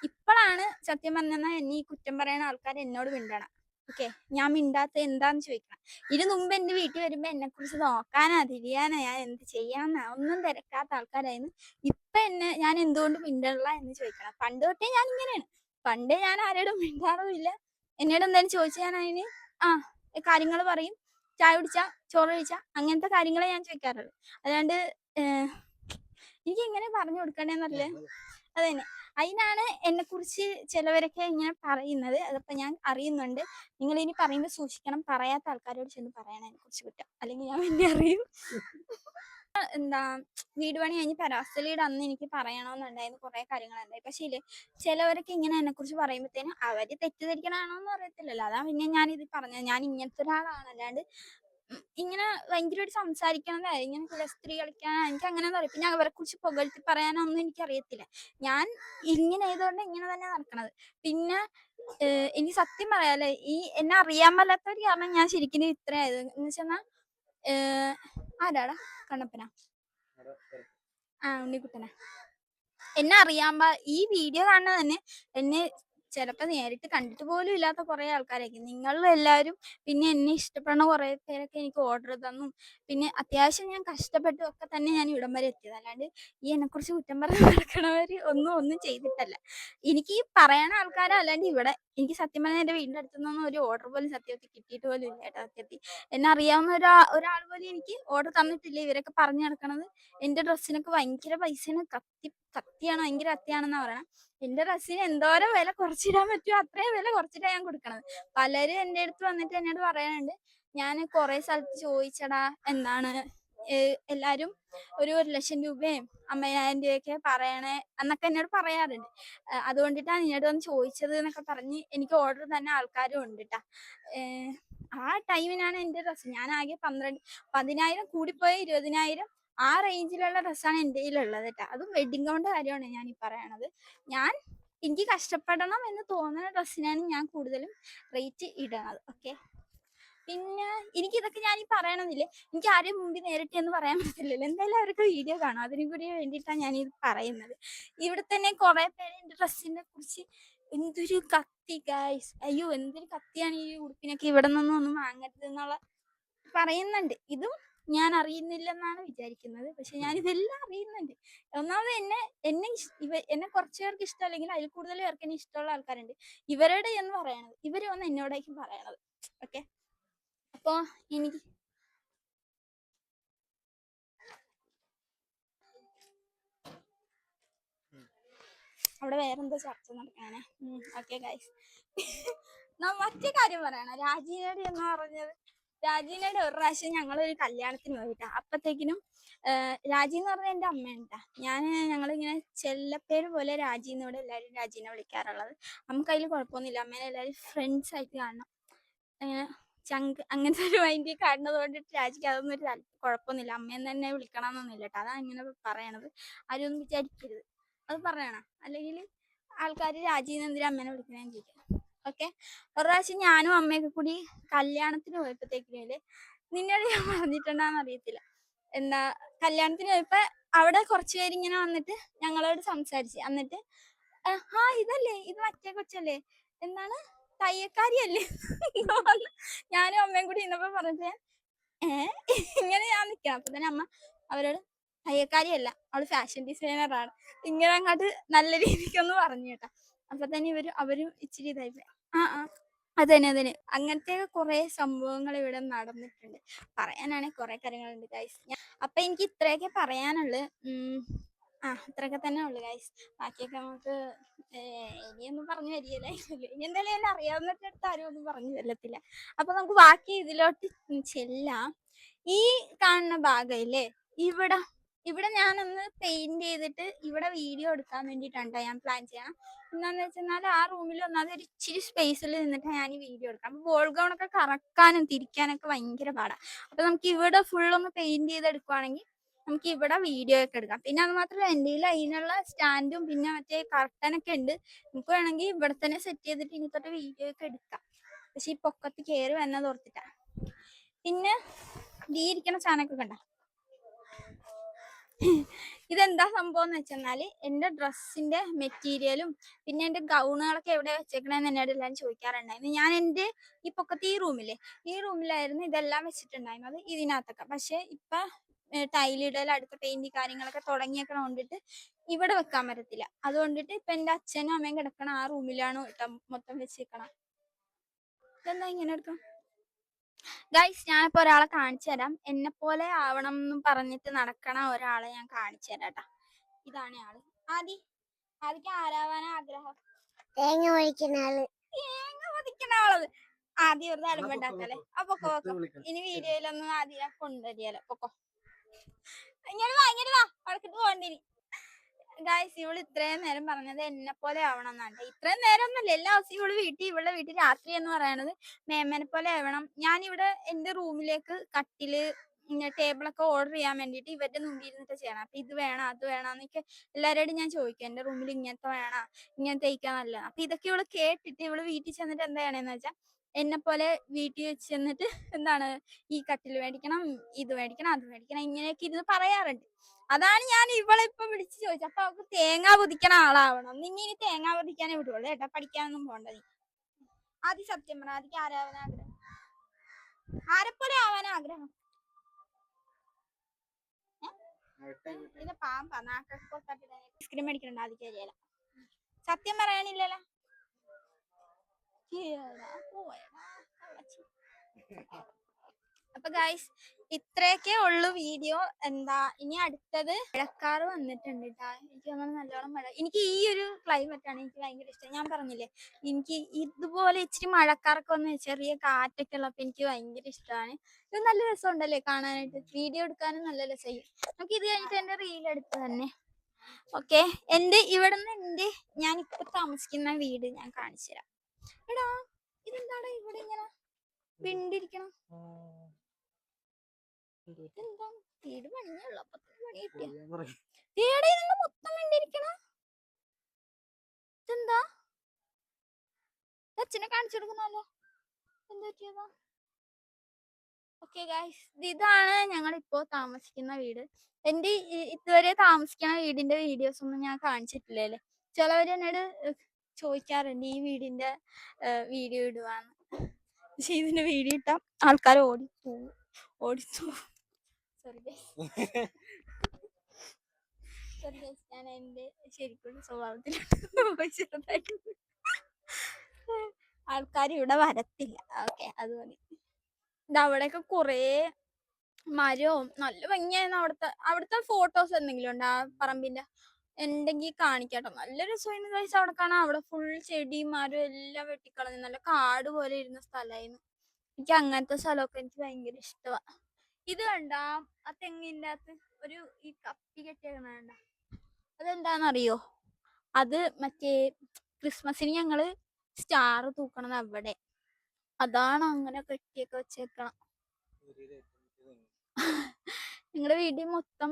ഇപ്പോഴാണ് സത്യം പറഞ്ഞാൽ എന്നെ ഈ കുറ്റം പറയുന്ന ആൾക്കാർ എന്നോട് മിണ്ടണം. ഓക്കെ, ഞാൻ മിണ്ടാത്ത എന്താന്ന് ചോദിക്കണം. ഇതിനു മുമ്പ് എന്റെ വീട്ടിൽ വരുമ്പോ എന്നെ കുറിച്ച് നോക്കാനാ തിരിയാനാ ഞാൻ എന്ത് ചെയ്യാന്നാ ഒന്നും തിരക്കാത്ത ആൾക്കാരായിരുന്നു. ഇപ്പൊ ഞാൻ എന്തുകൊണ്ട് മിണ്ടല്ല എന്ന് ചോദിക്കണം. പണ്ട് തൊട്ടേ ഞാൻ ഇങ്ങനെയാണ്. പണ്ട് ഞാൻ ആരോടും മിണ്ടാറുമില്ല. എന്നോട് എന്തായാലും ചോദിച്ചാൽ ഞാൻ അതിന് ആ കാര്യങ്ങൾ പറയും. ചായ കുടിച്ചാ, ചോറ് കഴിച്ചാ, അങ്ങനത്തെ കാര്യങ്ങളെ ഞാൻ ചോദിക്കാറുള്ളൂ. അല്ലാണ്ട് എനിക്ക് എങ്ങനെ പറഞ്ഞു കൊടുക്കണ്ടേന്നറിയില്ല. അതന്നെ, അതിനാണ് എന്നെ കുറിച്ച് ചിലവരൊക്കെ ഇങ്ങനെ പറയുന്നത്. അതപ്പോ ഞാൻ അറിയുന്നുണ്ട്. നിങ്ങൾ ഇനി പറയുമ്പോൾ സൂക്ഷിക്കണം. പറയാത്ത ആൾക്കാരോട് ചെന്ന് പറയണം എന്നെ കുറിച്ച് കുറ്റം, അല്ലെങ്കിൽ ഞാൻ പിന്നെ അറിയും. എന്താ, വീട് പണി കഴിഞ്ഞ് പെരാസ്ഥലിയുടെ അന്ന് എനിക്ക് പറയണമെന്നുണ്ടായിരുന്നു കുറെ കാര്യങ്ങളുണ്ടായി. പക്ഷേ ചിലവരൊക്കെ ഇങ്ങനെ എന്നെ കുറിച്ച് പറയുമ്പോഴത്തേനും അവര് തെറ്റിദ്ധരിക്കണാണോന്ന് അറിയത്തില്ലല്ലോ. അതാ പിന്നെ ഞാനിത് പറഞ്ഞത്. ഞാൻ ഇങ്ങനത്തെ ഒരാളാണ്. അല്ലാണ്ട് ഇങ്ങനെ ഭയങ്കരമായിട്ട് സംസാരിക്കണത്, ഇങ്ങനെ കുലസ്ത്രീ കളിക്കാൻ എനിക്ക് അങ്ങനെയൊന്നും അറിയാം. പിന്നെ അവരെ കുറിച്ച് പുകഴ്ത്തി പറയാനൊന്നും എനിക്കറിയത്തില്ല. ഞാൻ ഇങ്ങനെ ആയതുകൊണ്ട് ഇങ്ങനെ തന്നെ നടക്കണത്. പിന്നെ എനിക്ക് സത്യം പറയാല്ലേ, ഈ എന്നെ അറിയാൻ പാടില്ലാത്തവർ കാരണം ഞാൻ ശരിക്കും ഇത്രയായത്. എന്ന് വെച്ചാൽ ആരാടാ കണ്ണപ്പനാ, ഉണ്ണിക്കുട്ടനാ. എന്നെ ഈ വീഡിയോ കാണുന്നത് തന്നെ എന്നെ ചിലപ്പോൾ നേരിട്ട് കണ്ടിട്ട് പോലും ഇല്ലാത്ത കുറെ ആൾക്കാരായിരിക്കും നിങ്ങൾ എല്ലാവരും. പിന്നെ എന്നെ ഇഷ്ടപ്പെടുന്ന കുറെ പേരൊക്കെ എനിക്ക് ഓർഡർ തന്നും പിന്നെ അത്യാവശ്യം ഞാൻ കഷ്ടപ്പെട്ടും ഒക്കെ തന്നെ ഞാൻ ഇവിടം വരെ എത്തിയത്. അല്ലാണ്ട് ഈ എന്നെക്കുറിച്ച് കുറ്റം പറഞ്ഞ് നടക്കണവർ ഒന്നും ചെയ്തിട്ടല്ല. എനിക്ക് പറയണ ആൾക്കാരോ അല്ലാണ്ട് ഇവിടെ എനിക്ക് സത്യം പറഞ്ഞാൽ എൻ്റെ വീടിൻ്റെ അടുത്തുനിന്നൊന്നും ഒരു ഓർഡർ പോലും സത്യത്തിൽ കിട്ടിയിട്ട് പോലും ഇല്ല കേട്ടോ. സത്യത്തിൽ എന്നെ അറിയാവുന്ന ഒരാൾ പോലും എനിക്ക് ഓർഡർ തന്നിട്ടില്ല. ഇവരൊക്കെ പറഞ്ഞു നടക്കണത് എൻ്റെ ഡ്രസ്സിനൊക്കെ ഭയങ്കര പൈസയാണ്, കത്തിയാണ്, ഭയങ്കര കത്തിയാണെന്നാ പറയണത്. എന്റെ ഡ്രസ്സിന് എന്തോരം വില കുറച്ചിടാൻ പറ്റുമോ അത്രയും വില കുറച്ചിട്ടാണ് ഞാൻ കൊടുക്കണത്. പലരും എൻ്റെ അടുത്ത് വന്നിട്ട് എന്നോട് പറയാനുണ്ട്, ഞാൻ കുറെ സ്ഥലത്ത് ചോദിച്ചടാ, എന്താണ് എല്ലാരും 1,00,000 രൂപയും 50,000 രൂപയൊക്കെ പറയണേ എന്നൊക്കെ എന്നോട് പറയാറുണ്ട്. അതുകൊണ്ടിട്ടാണ് നിന്നോട് വന്ന് ചോദിച്ചത് എന്നൊക്കെ പറഞ്ഞ് എനിക്ക് ഓർഡർ തന്നെ ആൾക്കാരും ഉണ്ട് കേട്ടാ. ആ ടൈമിനാണ് എൻ്റെ ഡ്രസ്സ് ഞാൻ ആകെ 10,000 കൂടിപ്പോയ 20,000 ആ റേഞ്ചിലുള്ള ഡ്രസ്സാണ് എൻ്റെ കയ്യിലുള്ളത് കേട്ടോ. അതും വെഡിങ് ഗൗണിന്റെ കാര്യമാണ് ഞാൻ ഈ പറയണത്. എനിക്ക് കഷ്ടപ്പെടണം എന്ന് തോന്നുന്ന ഡ്രസ്സിനാണ് ഞാൻ കൂടുതലും റേറ്റ് ഇടണത്. ഓക്കെ, പിന്നെ എനിക്കിതൊക്കെ ഞാൻ ഈ പറയണമെന്നില്ല. എനിക്ക് ആരെയും മുമ്പിൽ നേരിട്ട് എന്ന് പറയാൻ പറ്റില്ലല്ലോ. എന്തായാലും അവർക്ക് വീഡിയോ കാണും, അതിനും കൂടി വേണ്ടിയിട്ടാണ് ഞാനിത് പറയുന്നത്. ഇവിടെ തന്നെ കുറെ പേര് എൻ്റെ ഡ്രസ്സിനെ കുറിച്ച് എന്തൊരു കത്തി ഗൈസ്, അയ്യോ എന്തൊരു കത്തിയാണ് ഈ ഉടുപ്പിനൊക്കെ, ഇവിടെ നിന്നൊന്നും വാങ്ങരുത് എന്നുള്ള പറയുന്നുണ്ട്. ഇതും ഞാൻ അറിയുന്നില്ലെന്നാണ് വിചാരിക്കുന്നത്. പക്ഷെ ഞാൻ ഇതെല്ലാം അറിയുന്നുണ്ട്. ഒന്നാമത് എന്നെ കുറച്ചു പേർക്ക് ഇഷ്ടമല്ലെങ്കിൽ അതിൽ കൂടുതൽ പേർക്ക് എന്നെ ഇഷ്ടമുള്ള ആൾക്കാരുണ്ട്. ഇവരുടെ എന്ന് പറയണത് ഇവര് വന്ന് എന്നോടേക്കും പറയണത്. ഓക്കെ, അപ്പൊ എനിക്ക് അവിടെ വേറെന്തോ ചർച്ച നടക്കാണ്. ഓക്കെ ഗൈസ്, മറ്റേ കാര്യം പറയണ രാജീനോട് എന്ന് പറഞ്ഞത്. രാജീനോട് ഒരു പ്രാവശ്യം ഞങ്ങളൊരു കല്യാണത്തിന് പോയിട്ടാ. അപ്പത്തേക്കിനും രാജി എന്ന് പറഞ്ഞ എൻ്റെ അമ്മയുണ്ടാ. ഞങ്ങളിങ്ങനെ ചെല്ലപ്പേര് പോലെ രാജിന്നോട് എല്ലാവരും രാജീനെ വിളിക്കാറുള്ളത്. നമുക്ക് അതിൽ കുഴപ്പമൊന്നുമില്ല. അമ്മേനെ എല്ലാവരും ഫ്രണ്ട്സ് ആയിട്ട് കാണണം, ചങ്ക് അങ്ങനത്തെ ഒരു മൈൻഡിൽ കാണുന്നത് കൊണ്ടിട്ട് രാജിക്ക് അതൊന്നും ഒരു കുഴപ്പമൊന്നുമില്ല. അമ്മയെന്ന് തന്നെ വിളിക്കണം എന്നൊന്നുമില്ല കേട്ടോ. അതാണ് ഇങ്ങനെ പറയണത്. ആരും ഒന്നും വിചാരിക്കരുത്. അത് പറയണം, അല്ലെങ്കിൽ ആൾക്കാർ രാജീന്ന് എന്തിനാ അമ്മേനെ വിളിക്കണേന്ന് ചോദിക്കാം. ഓക്കെ, ഒരു പ്രാവശ്യം ഞാനും അമ്മയൊക്കെ കൂടി കല്യാണത്തിന് പോയപ്പോഴത്തേക്കില്ലേ, നിന്നോട് ഞാൻ പറഞ്ഞിട്ടുണ്ടാന്ന് അറിയത്തില്ല. എന്താ, കല്യാണത്തിന് പോയപ്പോ അവിടെ കുറച്ച് പേരിങ്ങനെ വന്നിട്ട് ഞങ്ങളോട് സംസാരിച്ച്. എന്നിട്ട് ഇതല്ലേ, ഇത് മറ്റേ കൊച്ചല്ലേ, എന്താണ് തയ്യക്കാരിയല്ലേ ഞാനും അമ്മയും കൂടി ഇന്നപ്പോ പറഞ്ഞേ ഇങ്ങനെ ഞാൻ നിൽക്കണം. അപ്പൊ തന്നെ അമ്മ അവരോട് തയ്യക്കാരിയല്ല, അവള് ഫാഷൻ ഡിസൈനറാണ്, ഇങ്ങനെ അങ്ങോട്ട് നല്ല രീതിക്കൊന്ന് പറഞ്ഞു കേട്ടാ. അപ്പൊ തന്നെ അവരും ഇച്ചിരി ഇതായിപ്പോയി. അതന്നെ അങ്ങനത്തെ കുറെ സംഭവങ്ങൾ ഇവിടെ നടന്നിട്ടുണ്ട്. പറയാനാണെങ്കിൽ കുറെ കാര്യങ്ങളുണ്ട് ഗൈസ്. അപ്പൊ എനിക്ക് ഇത്രയൊക്കെ പറയാനുള്ളു. ഇത്രയൊക്കെ തന്നെ ഉള്ളു ഗൈസ്. ബാക്കിയൊക്കെ നമുക്ക് ഇനിയൊന്നും പറഞ്ഞു തരികയില്ല. ഇനി എന്തായാലും എന്നെ അറിയാവുന്നിടത്ത് ആരും ഒന്നും പറഞ്ഞു തരത്തില്ല. അപ്പൊ നമുക്ക് ബാക്കി ഇതിലോട്ട് ചെല്ലാം. ഈ കാണുന്ന ഭാഗം ഇല്ലേ, ഇവിടെ ഞാനൊന്ന് പെയിന്റ് ചെയ്തിട്ട് ഇവിടെ വീഡിയോ എടുക്കാൻ വേണ്ടിയിട്ടാണ് ഞാൻ പ്ലാൻ ചെയ്യണം. എന്താന്ന് വെച്ചാൽ ആ റൂമിൽ ഒന്നാമത് ഒരു ഇച്ചിരി സ്പേസിൽ നിന്നിട്ട് ഞാൻ ഈ വീഡിയോ എടുക്കാം. അപ്പൊ ബോൾ ഗൗണൊക്കെ കറക്കാനും തിരിക്കാനൊക്കെ ഭയങ്കര പാടാണ്. അപ്പൊ നമുക്ക് ഇവിടെ ഫുള്ളൊന്ന് പെയിന്റ് ചെയ്തെടുക്കുവാണെങ്കിൽ നമുക്ക് ഇവിടെ വീഡിയോ ഒക്കെ എടുക്കാം. പിന്നെ അത് മാത്രമല്ല, എൻ്റെ കയ്യിൽ അതിനുള്ള സ്റ്റാൻഡും പിന്നെ മറ്റേ കർട്ടനൊക്കെ ഉണ്ട്. നമുക്ക് വേണമെങ്കിൽ ഇവിടെ തന്നെ സെറ്റ് ചെയ്തിട്ട് ഇനി തൊട്ട് വീഡിയോ ഒക്കെ എടുക്കാം. പക്ഷെ ഈ പൊക്കത്ത് കയറി വന്നത് ഓർത്തിട്ടാ. പിന്നെ ഇരിക്കണ സാധനമൊക്കെ കണ്ട, ഇതെന്താ സംഭവം എന്ന് വെച്ചെന്നാല് എന്റെ ഡ്രസ്സിന്റെ മെറ്റീരിയലും പിന്നെ എന്റെ ഗൗണുകളൊക്കെ എവിടെ വെച്ചേക്കണേന്ന് എന്നോട് എല്ലാവരും ചോദിക്കാറുണ്ടായിരുന്നു. ഞാൻ എന്റെ ഈ പൊക്കത്തെ ഈ റൂമിലായിരുന്നു ഇതെല്ലാം വെച്ചിട്ടുണ്ടായിരുന്നത് ഇതിനകത്തൊക്കെ. പക്ഷെ ഇപ്പൊ ടൈലിടൽ അടുത്ത പെയിന്റ് കാര്യങ്ങളൊക്കെ തുടങ്ങിയേക്കണ കൊണ്ടിട്ട് ഇവിടെ വെക്കാൻ പറ്റത്തില്ല. അതുകൊണ്ടിട്ട് ഇപ്പൊ എന്റെ അച്ഛനും അമ്മയും കിടക്കണ ആ റൂമിലാണ് മൊത്തം വെച്ചേക്കണം. ഇതെന്താ ഇങ്ങനെ എടുക്കണം? ഗൈസ്, ഞാനിപ്പോ ഒരാളെ കാണിച്ചു തരാം. എന്നെ പോലെ ആവണം എന്ന് പറഞ്ഞിട്ട് നടക്കണ ഒരാളെ ഞാൻ കാണിച്ചു തരാം കേട്ടാ. ഇതാണ് ആള്. ആദിക്ക് ആരാവാനാ ആഗ്രഹം? തേങ്ങ ഒഴിക്കുന്ന ആള്. തേങ്ങ പൊതിക്കണ ആളത്. ആദ്യം വെറുതെ അലമ്പുണ്ടാക്കല്ലേ. അപ്പൊ ഇനി വീഡിയോയിലൊന്നും ആദ്യം കൊണ്ടുവരികയല്ലോ. പൊക്കോ, ഇങ്ങനെ വാ അടക്കിട്ട് പോകണ്ടിനി. ഗായ്സ്, ഇവള് ഇത്രയും നേരം പറഞ്ഞത് എന്നെ പോലെ ആവണം എന്നാണ്. ഇത്രയും നേരം ഒന്നല്ല, എല്ലാ ദിവസവും ഇവളുടെ വീട്ടിൽ രാത്രി എന്ന് പറയണത് മേമനെ പോലെ ആവണം. ഞാനിവിടെ എന്റെ റൂമിലേക്ക് കട്ടില് ടേബിളൊക്കെ ഓർഡർ ചെയ്യാൻ വേണ്ടിയിട്ട് ഇവരുടെ മുമ്പിൽ ഇരുന്നിട്ട് ചെയ്യണം. അപ്പൊ ഇത് വേണം അത് വേണം എന്നൊക്കെ എല്ലാവരോടും ഞാൻ ചോദിക്കും. എന്റെ റൂമിൽ ഇങ്ങനത്തെ വേണം, ഇങ്ങനത്തെ തയ്ക്കാൻ നല്ലതാണ്. അപ്പൊ ഇതൊക്കെ ഇവള് കേട്ടിട്ട് ഇവള് വീട്ടിൽ ചെന്നിട്ട് എന്താ ചെയ്യണേന്ന് വെച്ചാൽ എന്നെ പോലെ വീട്ടിൽ വെച്ച് ചെന്നിട്ട് എന്താണ് ഈ കട്ടിൽ മേടിക്കണം, ഇത് മേടിക്കണം, അത് മേടിക്കണം, ഇങ്ങനെയൊക്കെ ഇരുന്ന് പറയാറുണ്ട്. അതാണ് ഞാൻ ഇവളെ ഇപ്പൊ വിളിച്ച് ചോദിച്ചത്. അപ്പൊ അവൾക്ക് തേങ്ങ പൊതിക്കണ ആളാവണം. നിന്നെ ഇനി തേങ്ങ പൊതിക്കാനേ വിടുള്ളൂ കേട്ടോ, പഠിക്കാനൊന്നും പോണ്ട. നീ ആദ്യം സത്യം പറ, ആദ്യം ആരാവാൻ ആഗ്രഹം? ആരെപ്പോലെ ആവാൻ ആഗ്രഹം? ഇത് പാമ്പാ, നാക്കൊക്കെ ഐസ്ക്രീം മേടിക്കണ്ട ആദ്യം. സത്യം പറയാനില്ലല്ലോ. അപ്പൊ ഗൈസ്, ഇത്രയൊക്കെ ഉള്ളു വീഡിയോ. എന്താ ഇനി അടുത്തത് മഴക്കാറ് വന്നിട്ടുണ്ട് കേട്ടാ. എനിക്ക് അങ്ങനെ നല്ലോണം മഴ. എനിക്ക് ഈ ഒരു ക്ലൈമറ്റ് ആണ് എനിക്ക് ഭയങ്കര ഇഷ്ടം. ഞാൻ പറഞ്ഞില്ലേ, എനിക്ക് ഇതുപോലെ ഇച്ചിരി മഴക്കാറൊക്കെ വന്ന് ചെറിയ കാറ്റൊക്കെ ഉള്ളപ്പോ എനിക്ക് ഭയങ്കര ഇഷ്ടമാണ്. ഇത് നല്ല രസമുണ്ടല്ലേ കാണാനായിട്ട്, വീഡിയോ എടുക്കാനും നല്ല രസമായി. നമുക്ക് ഇത് കഴിഞ്ഞിട്ട് എന്റെ റീൽ എടുത്ത് തന്നെ. ഓക്കെ, ഇവിടുന്ന് ഞാൻ ഇപ്പൊ താമസിക്കുന്ന വീട് ഞാൻ കാണിച്ചു തരാം. എടാ, ഇതെന്താടാ ഇവിടെ ഇങ്ങനെ പിണ്ടിരിക്കണം? ഇതെന്താ വീട് പണിയുള്ളൂ, അപ്പൊ പണി കിട്ടിയ മൊത്തം വേണ്ടിയിരിക്കണ? ഇതെന്താ? അച്ഛനെ കാണിച്ചു കൊടുക്കുന്നല്ലോ. എന്താ പറ്റിയതാ? ഓക്കെ ഗൈസ്, ഇതാണ് ഞങ്ങൾ ഇപ്പോ താമസിക്കുന്ന വീട്. എന്റെ ഇതുവരെ താമസിക്കുന്ന വീടിന്റെ വീഡിയോസ് ഒന്നും ഞാൻ കാണിച്ചിട്ടില്ലല്ലേ. ചിലവര് എന്നോട് ചോദിക്കാറുണ്ട് ഈ വീടിന്റെ വീഡിയോ ഇടുവാന്ന്. പക്ഷെ ഇതിന്റെ വീഡിയോ ഇട്ടാ ആൾക്കാർ ഓടിച്ചു. സോറി ഗൈസ്, ഞാൻ എന്റെ ശരിക്കുള്ള സ്വഭാവത്തിലാണ് ചെറുതായിട്ട്. ആൾക്കാർ ഇവിടെ വരത്തില്ല. ഓക്കെ, അത് മതി. ഇത് അവിടെയൊക്കെ കൊറേ മരവും നല്ല ഭംഗിയായിരുന്നു. അവിടുത്തെ ഫോട്ടോസ് എന്തെങ്കിലും ഉണ്ട് ആ പറമ്പിന്റെ ഉണ്ടെങ്കിൽ കാണിക്കാട്ടോ. നല്ല രസമായിരുന്നു കഴിച്ച്. അവിടെ കാണാം, അവിടെ ഫുൾ ചെടിയും മരവും എല്ലാം വെട്ടിക്കളഞ്ഞു നല്ല കാട് പോലെ ഇരുന്ന സ്ഥലമായിരുന്നു. എനിക്ക് അങ്ങനത്തെ സ്ഥലമൊക്കെ എനിക്ക് ഭയങ്കര ഇഷ്ടമാണ്. ഇത് കണ്ട ആ തെങ്ങിൻ്റെ അകത്ത് ഒരു ഈ കപ്പി കെട്ടിയേക്കണ കണ്ട, അതെന്താന്നറിയോ? അത് മറ്റേ ക്രിസ്മസിന് ഞങ്ങള് സ്റ്റാർ തൂക്കണത് അവിടെ. അതാണ് അങ്ങനെ കെട്ടിയൊക്കെ വെച്ചേക്കണം. നിങ്ങളുടെ വീട്ടിൽ മൊത്തം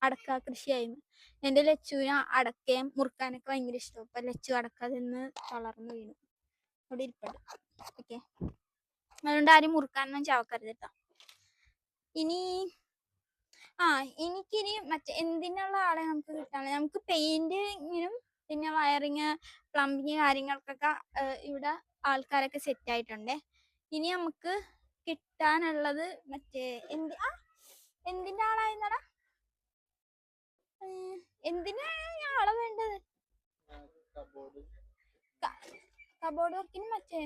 അടക്ക കൃഷിയായിരുന്നു. എന്റെ ലച്ചുവിന് അടക്കയും മുറുക്കാനൊക്കെ ഭയങ്കര ഇഷ്ടം. അപ്പൊ ലച്ചു അടക്ക തിന്ന് തളർന്നു വീണു. അവിടെ ഇരിപ്പുണ്ട്. ഓക്കെ, അതുകൊണ്ട് ആരും മുറുക്കാനൊന്നും ചവക്കരുത് കേട്ടോ. എനിക്കിനി മറ്റേ എന്തിനുള്ള ആളെ നമുക്ക് കിട്ടാനുള്ള, നമുക്ക് പെയിന്റിങ്ങിനും പിന്നെ വയറിങ് പ്ലംബിങ് കാര്യങ്ങൾക്കൊക്കെ ഇവിടെ ആൾക്കാരൊക്കെ സെറ്റ് ആയിട്ടുണ്ടേ. ഇനി നമുക്ക് കിട്ടാനുള്ളത് മറ്റേ എന്തിന്റെ ആളായിരുന്നടാ? എന്തിനാ ആളെ വേണ്ടത്? കബോർഡ് വർക്കിനും മറ്റേ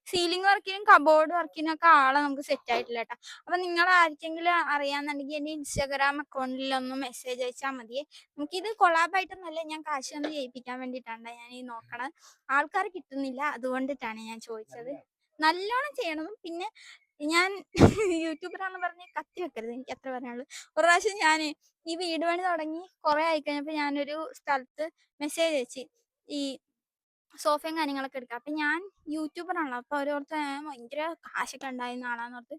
സീലിംഗ് വർക്കിനും കബോർഡ് വർക്കിനും ഒക്കെ ആളെ നമുക്ക് സെറ്റ് ആയിട്ടില്ല കേട്ടോ. അപ്പൊ നിങ്ങൾ ആർക്കെങ്കിലും അറിയാന്നുണ്ടെങ്കിൽ എന്റെ ഇൻസ്റ്റാഗ്രാം അക്കൗണ്ടിൽ ഒന്ന് മെസ്സേജ് അയച്ചാൽ മതിയെ. നമുക്കിത് കൊളാബായിട്ടൊന്നല്ല, ഞാൻ കാശ് ഒന്ന് ജയിപ്പിക്കാൻ വേണ്ടിയിട്ടാണ് ഞാൻ ഈ നോക്കണത്. ആൾക്കാർ കിട്ടുന്നില്ല, അതുകൊണ്ടിട്ടാണ് ഞാൻ ചോദിച്ചത്. നല്ലോണം ചെയ്യണം. പിന്നെ ഞാൻ യൂട്യൂബറാന്ന് പറഞ്ഞ് കത്തി വെക്കരുത്, എനിക്ക് അത്ര പറയാനുള്ളൂ. ഒരു പ്രാവശ്യം ഞാൻ ഈ വീട് പണി തുടങ്ങി കുറെ ആയിക്കഴിഞ്ഞപ്പോ ഞാനൊരു സ്ഥലത്ത് മെസ്സേജ് അയച്ചു ഈ സോഫയും കാര്യങ്ങളൊക്കെ എടുക്കാം. അപ്പൊ ഞാൻ യൂട്യൂബറാണല്ലോ, അപ്പൊ അവരോർത്ത് ഭയങ്കര കാശൊക്കെ ഉണ്ടായിരുന്ന ആളാന്ന് ഓർത്ത്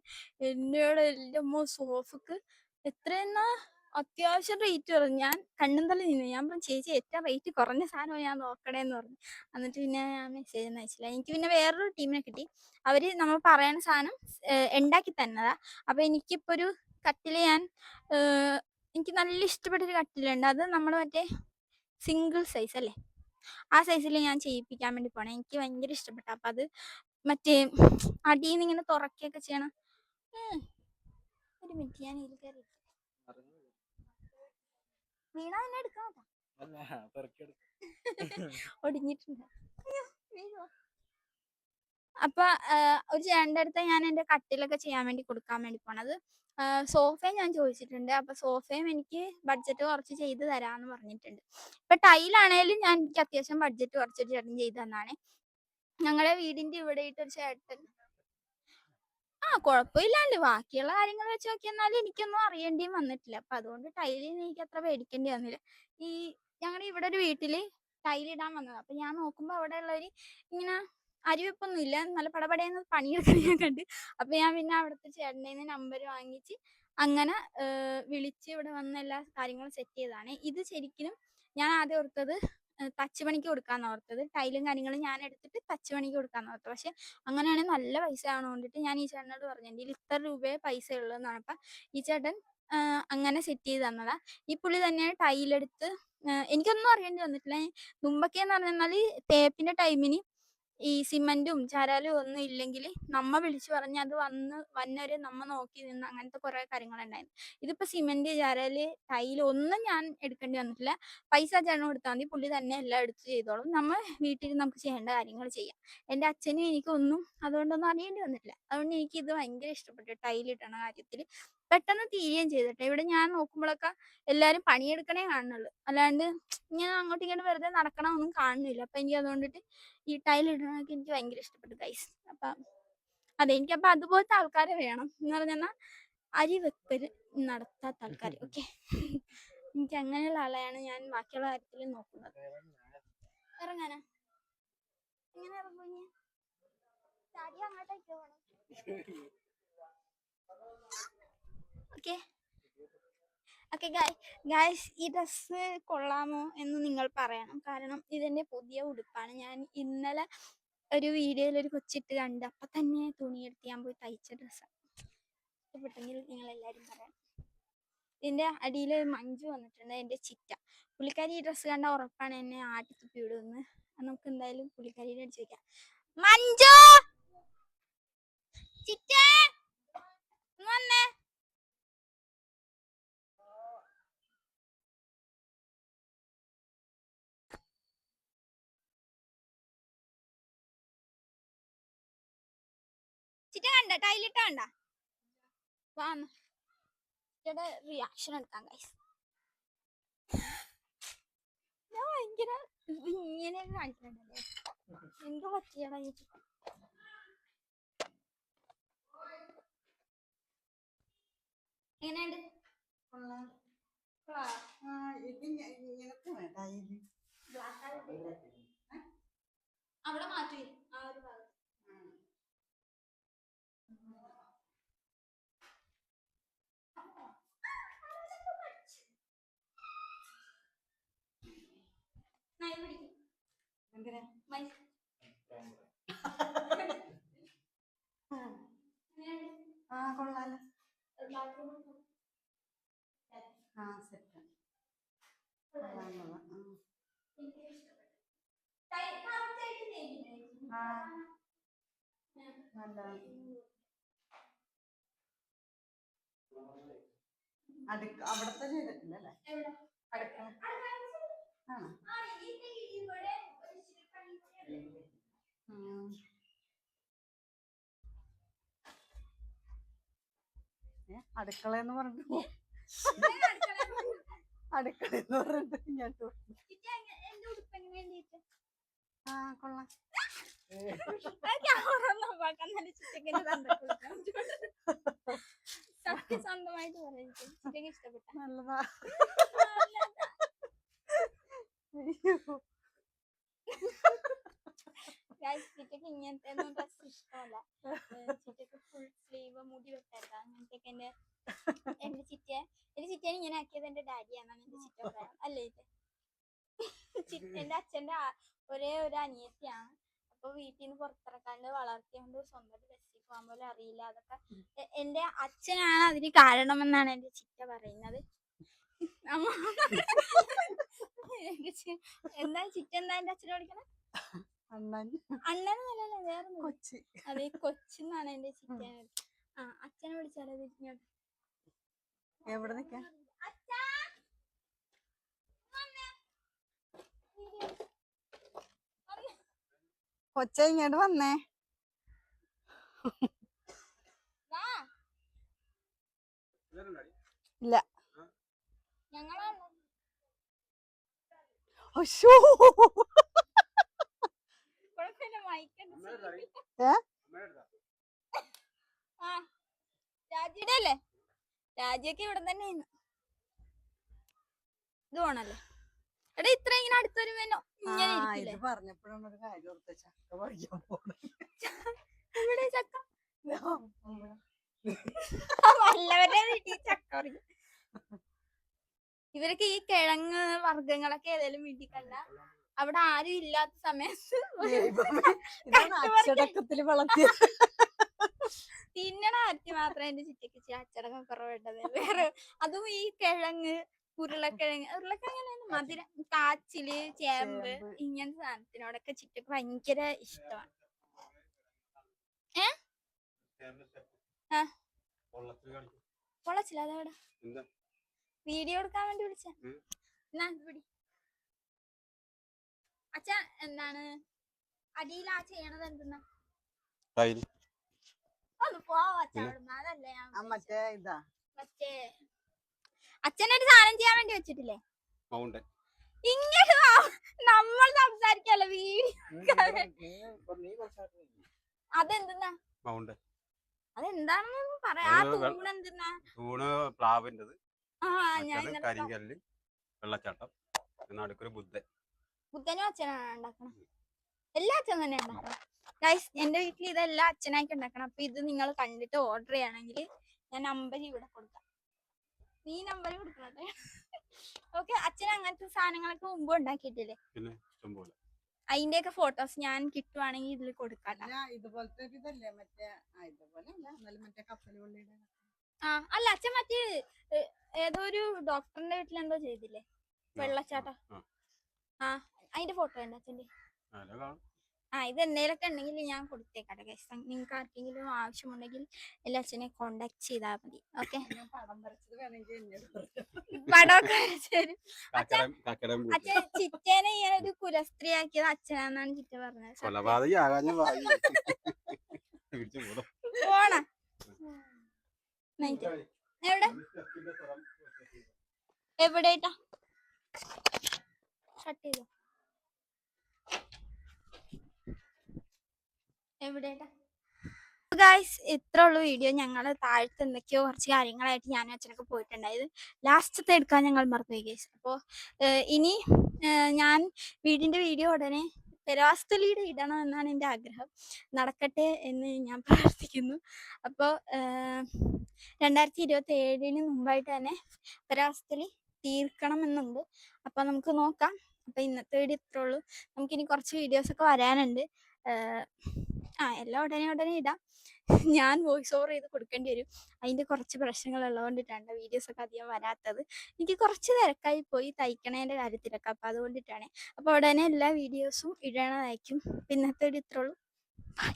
എന്നോട് എല്ലാം സോഫക്ക് എത്രയെന്നാ അത്യാവശ്യം റേറ്റ് പറഞ്ഞു. ഞാൻ കണ്ണും തള്ളി നിന്നു. ഞാൻ പറഞ്ഞു ചേച്ചി ഏറ്റവും റേറ്റ് കുറഞ്ഞ സാധനം ഞാൻ നോക്കണേന്ന് പറഞ്ഞു. എന്നിട്ട് പിന്നെ ഞാൻ മെസ്സേജ് ഒന്നും അയച്ചില്ല. എനിക്ക് പിന്നെ വേറൊരു ടീമിനെ കിട്ടി. അവര് നമ്മൾ പറയണ സാധനം ഉണ്ടാക്കി തന്നതാ. അപ്പൊ എനിക്കിപ്പോ ഒരു കട്ടില് ഞാൻ എനിക്ക് നല്ല ഇഷ്ടപ്പെട്ടൊരു കട്ടിലുണ്ട്. അത് നമ്മൾ മറ്റേ സിംഗിൾ സൈസ് അല്ലേ, ആ സൈസിൽ ഞാൻ ചെയ്യിപ്പിക്കാൻ വേണ്ടി പോണേ. എനിക്ക് ഭയങ്കര ഇഷ്ടപ്പെട്ടു. അപ്പം അത് മറ്റേ അടിയിൽ നിന്ന് ഇങ്ങനെ തുറക്കുകയൊക്കെ ചെയ്യണം. ഒരു മിനിറ്റ്, ഞാൻ ഇതിൽ കയറി വീണ തന്നെ എടുക്കണം. ഒടിഞ്ഞിട്ടുണ്ട്. അപ്പൊ ഒരു ചേട്ടൻ്റെ അടുത്ത് ഞാൻ എൻ്റെ കട്ടിലൊക്കെ ചെയ്യാൻ വേണ്ടി കൊടുക്കാൻ വേണ്ടി പോണത്. സോഫയും ഞാൻ ചോദിച്ചിട്ടുണ്ട്. അപ്പൊ സോഫയും എനിക്ക് ബഡ്ജറ്റ് കുറച്ച് ചെയ്ത് തരാന്ന് പറഞ്ഞിട്ടുണ്ട്. ഇപ്പൊ ടൈലാണേലും ഞാൻ എനിക്ക് അത്യാവശ്യം ബഡ്ജറ്റ് കുറച്ചൊരു ചേട്ടൻ ചെയ്ത് തന്നാണ്. ഞങ്ങളുടെ വീടിന്റെ ഇവിടെ ഒരു ചേട്ടൻ കുഴപ്പമില്ലാണ്ട് ബാക്കിയുള്ള കാര്യങ്ങൾ വെച്ച് നോക്കിയെന്നാലും എനിക്കൊന്നും അറിയേണ്ടിയും വന്നിട്ടില്ല. അപ്പൊ അതുകൊണ്ട് ടൈലിന് എനിക്ക് അത്ര പേടിക്കേണ്ടി വന്നില്ല. ഈ ഞങ്ങളുടെ ഇവിടെ ഒരു വീട്ടില് ടൈലിടാൻ വന്നത്. അപ്പൊ ഞാൻ നോക്കുമ്പോ അവിടെ ഉള്ളവര് ഇങ്ങനെ അരിവെപ്പൊന്നും ഇല്ല, നല്ല പടപടയെന്ന് പണിയെടുക്കാൻ ഞാൻ കണ്ട്. അപ്പൊ ഞാൻ പിന്നെ അവിടുത്തെ ചേട്ടൻ്റെ നമ്പർ വാങ്ങിച്ച് അങ്ങനെ വിളിച്ച് ഇവിടെ വന്ന എല്ലാ കാര്യങ്ങളും സെറ്റ് ചെയ്തതാണ്. ഇത് ശരിക്കും ഞാൻ ആദ്യം ഓർത്തത് തച്ച് പണിക്ക് കൊടുക്കാന്ന് ഓർത്തത്. ടൈലും കാര്യങ്ങളും ഞാൻ എടുത്തിട്ട് തച്ച് പണിക്ക് കൊടുക്കാന്ന് ഓർത്തത്. പക്ഷെ അങ്ങനെയാണെങ്കിൽ നല്ല പൈസ ആണോണ്ടിട്ട് ഞാൻ ഈ ചേട്ടനോട് പറഞ്ഞു എൻ്റെ ഇത്ര രൂപയെ പൈസ ഉള്ളൂ എന്നാണ്. അപ്പം ഈ ചേട്ടൻ അങ്ങനെ സെറ്റ് ചെയ്ത് തന്നതാ. ഈ പുള്ളി തന്നെയാണ് ടൈലെടുത്ത്. എനിക്കൊന്നും അറിയേണ്ടി വന്നിട്ടില്ല. മുമ്പൊക്കെ എന്ന് പറഞ്ഞാൽ തേപ്പിന്റെ ടൈമിന് ഈ സിമന്റും ചാരാലും ഒന്നും ഇല്ലെങ്കിൽ നമ്മ വിളിച്ചു പറഞ്ഞ് അത് വന്നവരെ നമ്മ നോക്കി നിന്ന് അങ്ങനത്തെ കുറെ കാര്യങ്ങളുണ്ടായിരുന്നു. ഇതിപ്പോ സിമന്റ്, ചാരാല്, ടൈല് ഒന്നും ഞാൻ എടുക്കേണ്ടി വന്നിട്ടില്ല. പൈസ ചേട്ടന് കൊടുത്താൽ മതി, പുള്ളി തന്നെ എല്ലാം എടുത്ത് ചെയ്തോളും. നമ്മൾ വീട്ടിൽ നമുക്ക് ചെയ്യേണ്ട കാര്യങ്ങൾ ചെയ്യാം. എൻ്റെ അച്ഛനും എനിക്കൊന്നും അതുകൊണ്ടൊന്നും അറിയേണ്ടി വന്നിട്ടില്ല. അതുകൊണ്ട് എനിക്ക് ഇത് ഭയങ്കര ഇഷ്ടപ്പെട്ടു ടൈലിട്ടണ കാര്യത്തിൽ. പെട്ടെന്ന് തീരുകയും ചെയ്തിട്ട്. ഇവിടെ ഞാൻ നോക്കുമ്പോഴൊക്കെ എല്ലാവരും പണിയെടുക്കണേ കാണുന്നുള്ളൂ, അല്ലാണ്ട് ഇങ്ങനെ അങ്ങോട്ടും ഇങ്ങോട്ടും വെറുതെ നടക്കണമൊന്നും കാണുന്നില്ല. അപ്പം എനിക്ക് അതുകൊണ്ടിട്ട് ഈ ടൈലിടണമൊക്കെ എനിക്ക് ഭയങ്കര ഇഷ്ടപ്പെട്ടു ഗൈസ്. അപ്പം അതെ, എനിക്കപ്പം അതുപോലത്തെ ആൾക്കാരെ വേണം എന്ന് പറഞ്ഞാൽ അരി വെപ്പര് നടത്താത്ത ആൾക്കാർ. ഓക്കെ, എനിക്ക് അങ്ങനെയുള്ള ആളെയാണ് ഞാൻ ബാക്കിയുള്ള കാര്യത്തിൽ നോക്കുന്നത്. ഇറങ്ങാനാ? എങ്ങനെ ഇറങ്ങും? ചാടി അങ്ങോട്ടേക്ക് പോകണം. ഓക്കെ ഓക്കെ ഗായ്സ്, ഈ ഡ്രസ്സ് കൊള്ളാമോ എന്ന് നിങ്ങൾ പറയണം. കാരണം ഇതെൻ്റെ പുതിയ ഉടുപ്പാണ്. ഞാൻ ഇന്നലെ ഒരു വീഡിയോയിൽ ഒരു കൊച്ചിട്ട് കണ്ട് അപ്പം തന്നെ തുണിയെടുത്ത് ഞാൻ പോയി തയ്ച്ച ഡ്രസ്സാണ്. ഇഷ്ടപ്പെട്ടെങ്കിൽ നിങ്ങൾ എല്ലാവരും പറയണം. ഇതിൻ്റെ അടിയിൽ മഞ്ജു വന്നിട്ടുണ്ട്, എൻ്റെ ചിറ്റ. പുള്ളിക്കാരി ഈ ഡ്രസ്സ് കണ്ട ഉറപ്പാണ് എന്നെ ആട്ടിത്തുപ്പി വിടുമെന്ന്. നമുക്ക് എന്തായാലും പുള്ളിക്കാരിയുടെ അടിച്ച് വയ്ക്കാം. മഞ്ജു, ചിറ്റേ വന്നേ. ചിറ്റ കണ്ട ടൈലിട്ട കണ്ട വാന്ന് ചിറ്റയുടെ റിയാക്ഷൻ എടുക്കാം ഗൈസ്. ഞാൻ ഭയങ്കര ഇങ്ങനെ കാണിച്ചിട്ടുണ്ടല്ലേ, എന്തോ പറ്റിയടാ ഈ ചിറ്റ. എങ്ങനെയുണ്ട്? അവിടെ മാറ്റി ആ ഒരു ഭാഗം. കൊള്ളാലോ. സെറ്റ് അവിടത്തെ ചെയ്തിട്ടില്ലല്ലേ? അടുക്കളയെന്ന് പറഞ്ഞു അടുക്കളയെന്ന് പറഞ്ഞിട്ട് ഞാൻ കൊള്ളാം. സത്യസന്ധമായിട്ട് പറയാം, ചിറ്റയ്ക്ക് ഇഷ്ടപ്പെട്ട നല്ലതാ. ചിറ്റയ്ക്ക് ഇങ്ങനത്തെ ഒന്നും ഡ്രസ് ഇഷ്ടമല്ല. ചിറ്റയ്ക്ക് ഫുൾ സ്ലീവ് മുടി വെട്ടാത്ത അങ്ങനത്തെയൊക്കെ എന്റെ ചിറ്റേനെ ഇങ്ങനെ ആക്കിയത് എന്റെ ഡാഡിയാണെന്നാണ് എന്റെ ചിറ്റ പറയാം. അല്ലേ? എന്റെ അച്ഛന്റെ ഒരേ ഒരു അനിയത്തിയാണ്. അപ്പൊ വീട്ടിൽ നിന്ന് പുറത്തിറക്കാണ്ട് വളർത്തിയോണ്ട് സ്വന്തമായിട്ട് ബസ്സിൽ പോകാൻ പോലും അറിയില്ല. അതൊക്കെ എന്റെ അച്ഛനാണ് അതിന് കാരണമെന്നാണ് എന്റെ ചിറ്റ പറയുന്നത്. എന്താ ചിറ്റ എന്താ എന്റെ അച്ഛനെ വിളിക്കണേ? അണ്ണനല്ല, വേറെ കൊച്ചി. അതെ, കൊച്ചെന്നാണ് എന്റെ ചിറ്റ. ആ അച്ഛനെ വിളിച്ചാലോ ഇങ്ങോട്ട്. എവിടെ നിക്കാ? കൊച്ച ഇങ്ങോട്ട് വന്നേ. ഇല്ല. ഞങ്ങളാണ് അശ്ശോ. രാജിയുടെ അല്ലേ? രാജിയൊക്കെ ഇവിടെ തന്നെ ഇത് പോണല്ലേ. എടാ ഇത്ര ഇങ്ങനെ അടുത്ത് വരുമ്പോ ഇങ്ങനെ ഇരിക്കില്ലേ? പറഞ്ഞപ്പോഴാണ് ഒരു കാര്യം ഓർത്തെ. ചക്ക പറിക്കാൻ പോണ. ഇവിടെ ചക്ക വല്ലവരുടെ വീട്ടിൽ ചക്ക പറിക്കും. ഇവരൊക്കെ ഈ കിഴങ്ങ് വർഗങ്ങളൊക്കെ ഏതായാലും വീട്ടിൽ കണ്ട അവിടെ ആരും ഇല്ലാത്ത സമയത്ത് അച്ചടക്കത്തില് വളർത്തിയ തിന്നണ കാര്യത്തിൽ മാത്രമേ എന്റെ ചിറ്റക്ക് അച്ചടക്കം കുറവേണ്ടത്. വേറെ അതും ഈ കിഴങ്ങ്, ഉരുളക്കിഴങ്ങ് മധുരം, കാച്ചില്, ചേമ്പ് ഇങ്ങനത്തെ സാധനത്തിനോടൊക്കെ ചിറ്റക്ക് ഭയങ്കര ഇഷ്ടമാണ്. പൊള്ളച്ചില്ല അതവിടെ വീഡിയോ എടുക്കാൻ വേണ്ടി വിളിച്ച. അച്ഛ എന്താണ് അടിയിൽ ആ ചെയ്യണത്? എന്തെന്നാ ഒന്ന് പോവാ അച്ഛൻ. അതല്ലേ മറ്റേ ഇതാ മറ്റേ അച്ഛനൊരു സാധനം ചെയ്യാൻ വേണ്ടി വെച്ചിട്ടില്ലേ? ഇങ്ങനെ നമ്മൾ സംസാരിക്കല്ലോ അതെന്തെന്നാ? അതെന്താണെന്ന് പറയാ. ആ തൂണ് എന്തെന്നാ? തൂണ് പ്ലാവിൻ്റെത്, ഞാൻ കരിങ്കല്ല്, വെള്ളച്ചാട്ടം, നടുക്കൊരു ബുദ്ധൻ. ബുദ്ധനും അച്ഛനാണ് ഉണ്ടാക്കണം. എല്ലാ അച്ഛൻ തന്നെ ഉണ്ടാക്കണം. ഗൈസ് എന്റെ വീട്ടിൽ ഇതെല്ലാം അച്ഛനായിട്ട് ഉണ്ടാക്കണം. അപ്പൊ ഇത് നിങ്ങൾ കണ്ടിട്ട് ഓർഡർ ചെയ്യണമെങ്കിൽ ഞാൻ നമ്പർ ഇവിടെ കൊടുക്കാം. നീ നമ്പർ കൊടുക്കണേ. ഓക്കെ. അച്ഛൻ അങ്ങനത്തെ സാധനങ്ങളൊക്കെ മുമ്പ് ഉണ്ടാക്കിയിട്ടില്ലേ? പിന്നെ ഇഷ്ടംപോലെ. അതിന്റെയൊക്കെ ഫോട്ടോസ് ഞാൻ കിട്ടുവാണെങ്കിൽ ഇതിൽ കൊടുക്കാം. ഇതുപോലത്തെ ഇതല്ലേ മറ്റേ ഇതുപോലെ മറ്റേ കപ്പലുള്ളിയുടെ. അല്ല അച്ഛൻ മറ്റേ ഏതോ ഒരു ഡോക്ടറിന്റെ വീട്ടിൽ എന്തോ ചെയ്തില്ലേ വെള്ളച്ചാട്ടം? അതിന്റെ ഫോട്ടോ ഉണ്ട് അച്ഛന്റെ. ഇത് എന്തെങ്കിലുമൊക്കെ ഉണ്ടെങ്കിൽ ഞാൻ കൊടുത്തേക്കാട്ടെ ഗൈസ്. നിങ്ങൾക്ക് ആർക്കെങ്കിലും ആവശ്യമുണ്ടെങ്കിൽ എല്ലാ അച്ഛനെ കോണ്ടാക്ട് ചെയ്താൽ മതി. ഓക്കെ. പടമൊക്കെ വരച്ചു. അച്ഛൻ ചിറ്റേനെ ഇങ്ങനെ ഒരു കുലസ്ത്രീയാക്കിയത് അച്ഛനാന്നാണ് ചിറ്റ പറഞ്ഞത്. പോണ എവിടെ എവിടെയായിട്ടാ കട്ട് ചെയ്തോ? എവിടെയായിട്ടാ? ഗായ്സ് ഇത്ര ഉള്ളു വീഡിയോ. ഞങ്ങള് താഴത്ത് എന്തൊക്കെയോ കുറച്ച് കാര്യങ്ങളായിട്ട് ഞാനും അച്ഛനൊക്കെ പോയിട്ടുണ്ടായത്. ലാസ്റ്റത്തെ എടുക്കാൻ ഞങ്ങൾ മറന്നുപോയി ഗൈസ്. അപ്പോൾ ഇനി ഞാൻ വീടിന്റെ വീഡിയോ ഉടനെ പെരാസ്ഥലിയുടെ ഇടണം എന്നാണ് എൻ്റെ ആഗ്രഹം. നടക്കട്ടെ എന്ന് ഞാൻ പ്രാർത്ഥിക്കുന്നു. അപ്പോൾ 2027 മുമ്പായിട്ട് തന്നെ പെരാസ്ഥലി തീർക്കണം എന്നുണ്ട്. അപ്പോൾ നമുക്ക് നോക്കാം. അപ്പോൾ ഇന്നത്തെ വീഡിയോ ഇത്രേ ഉള്ളൂ. നമുക്കിനി കുറച്ച് വീഡിയോസൊക്കെ വരാനുണ്ട്. എല്ലാം ഉടനെ ഇടാം. ഞാൻ വോയിസ് ഓവർ ചെയ്ത് കൊടുക്കേണ്ടി വരും. അതിൻ്റെ കുറച്ച് പ്രശ്നങ്ങൾ ഉള്ളതുകൊണ്ടിട്ടാണ് വീഡിയോസൊക്കെ അധികം വരാത്തത്. എനിക്ക് കുറച്ച് തിരക്കായി പോയി തയ്ക്കണേൻ്റെ കാര്യത്തിലൊക്കെ. അപ്പോൾ അതുകൊണ്ടിട്ടാണ്. അപ്പോൾ ഉടനെ എല്ലാ വീഡിയോസും ഇടണതായിരിക്കും. ഇന്നത്തെ വീഡിയോ ഇത്രേ ഉള്ളൂ. ബൈ.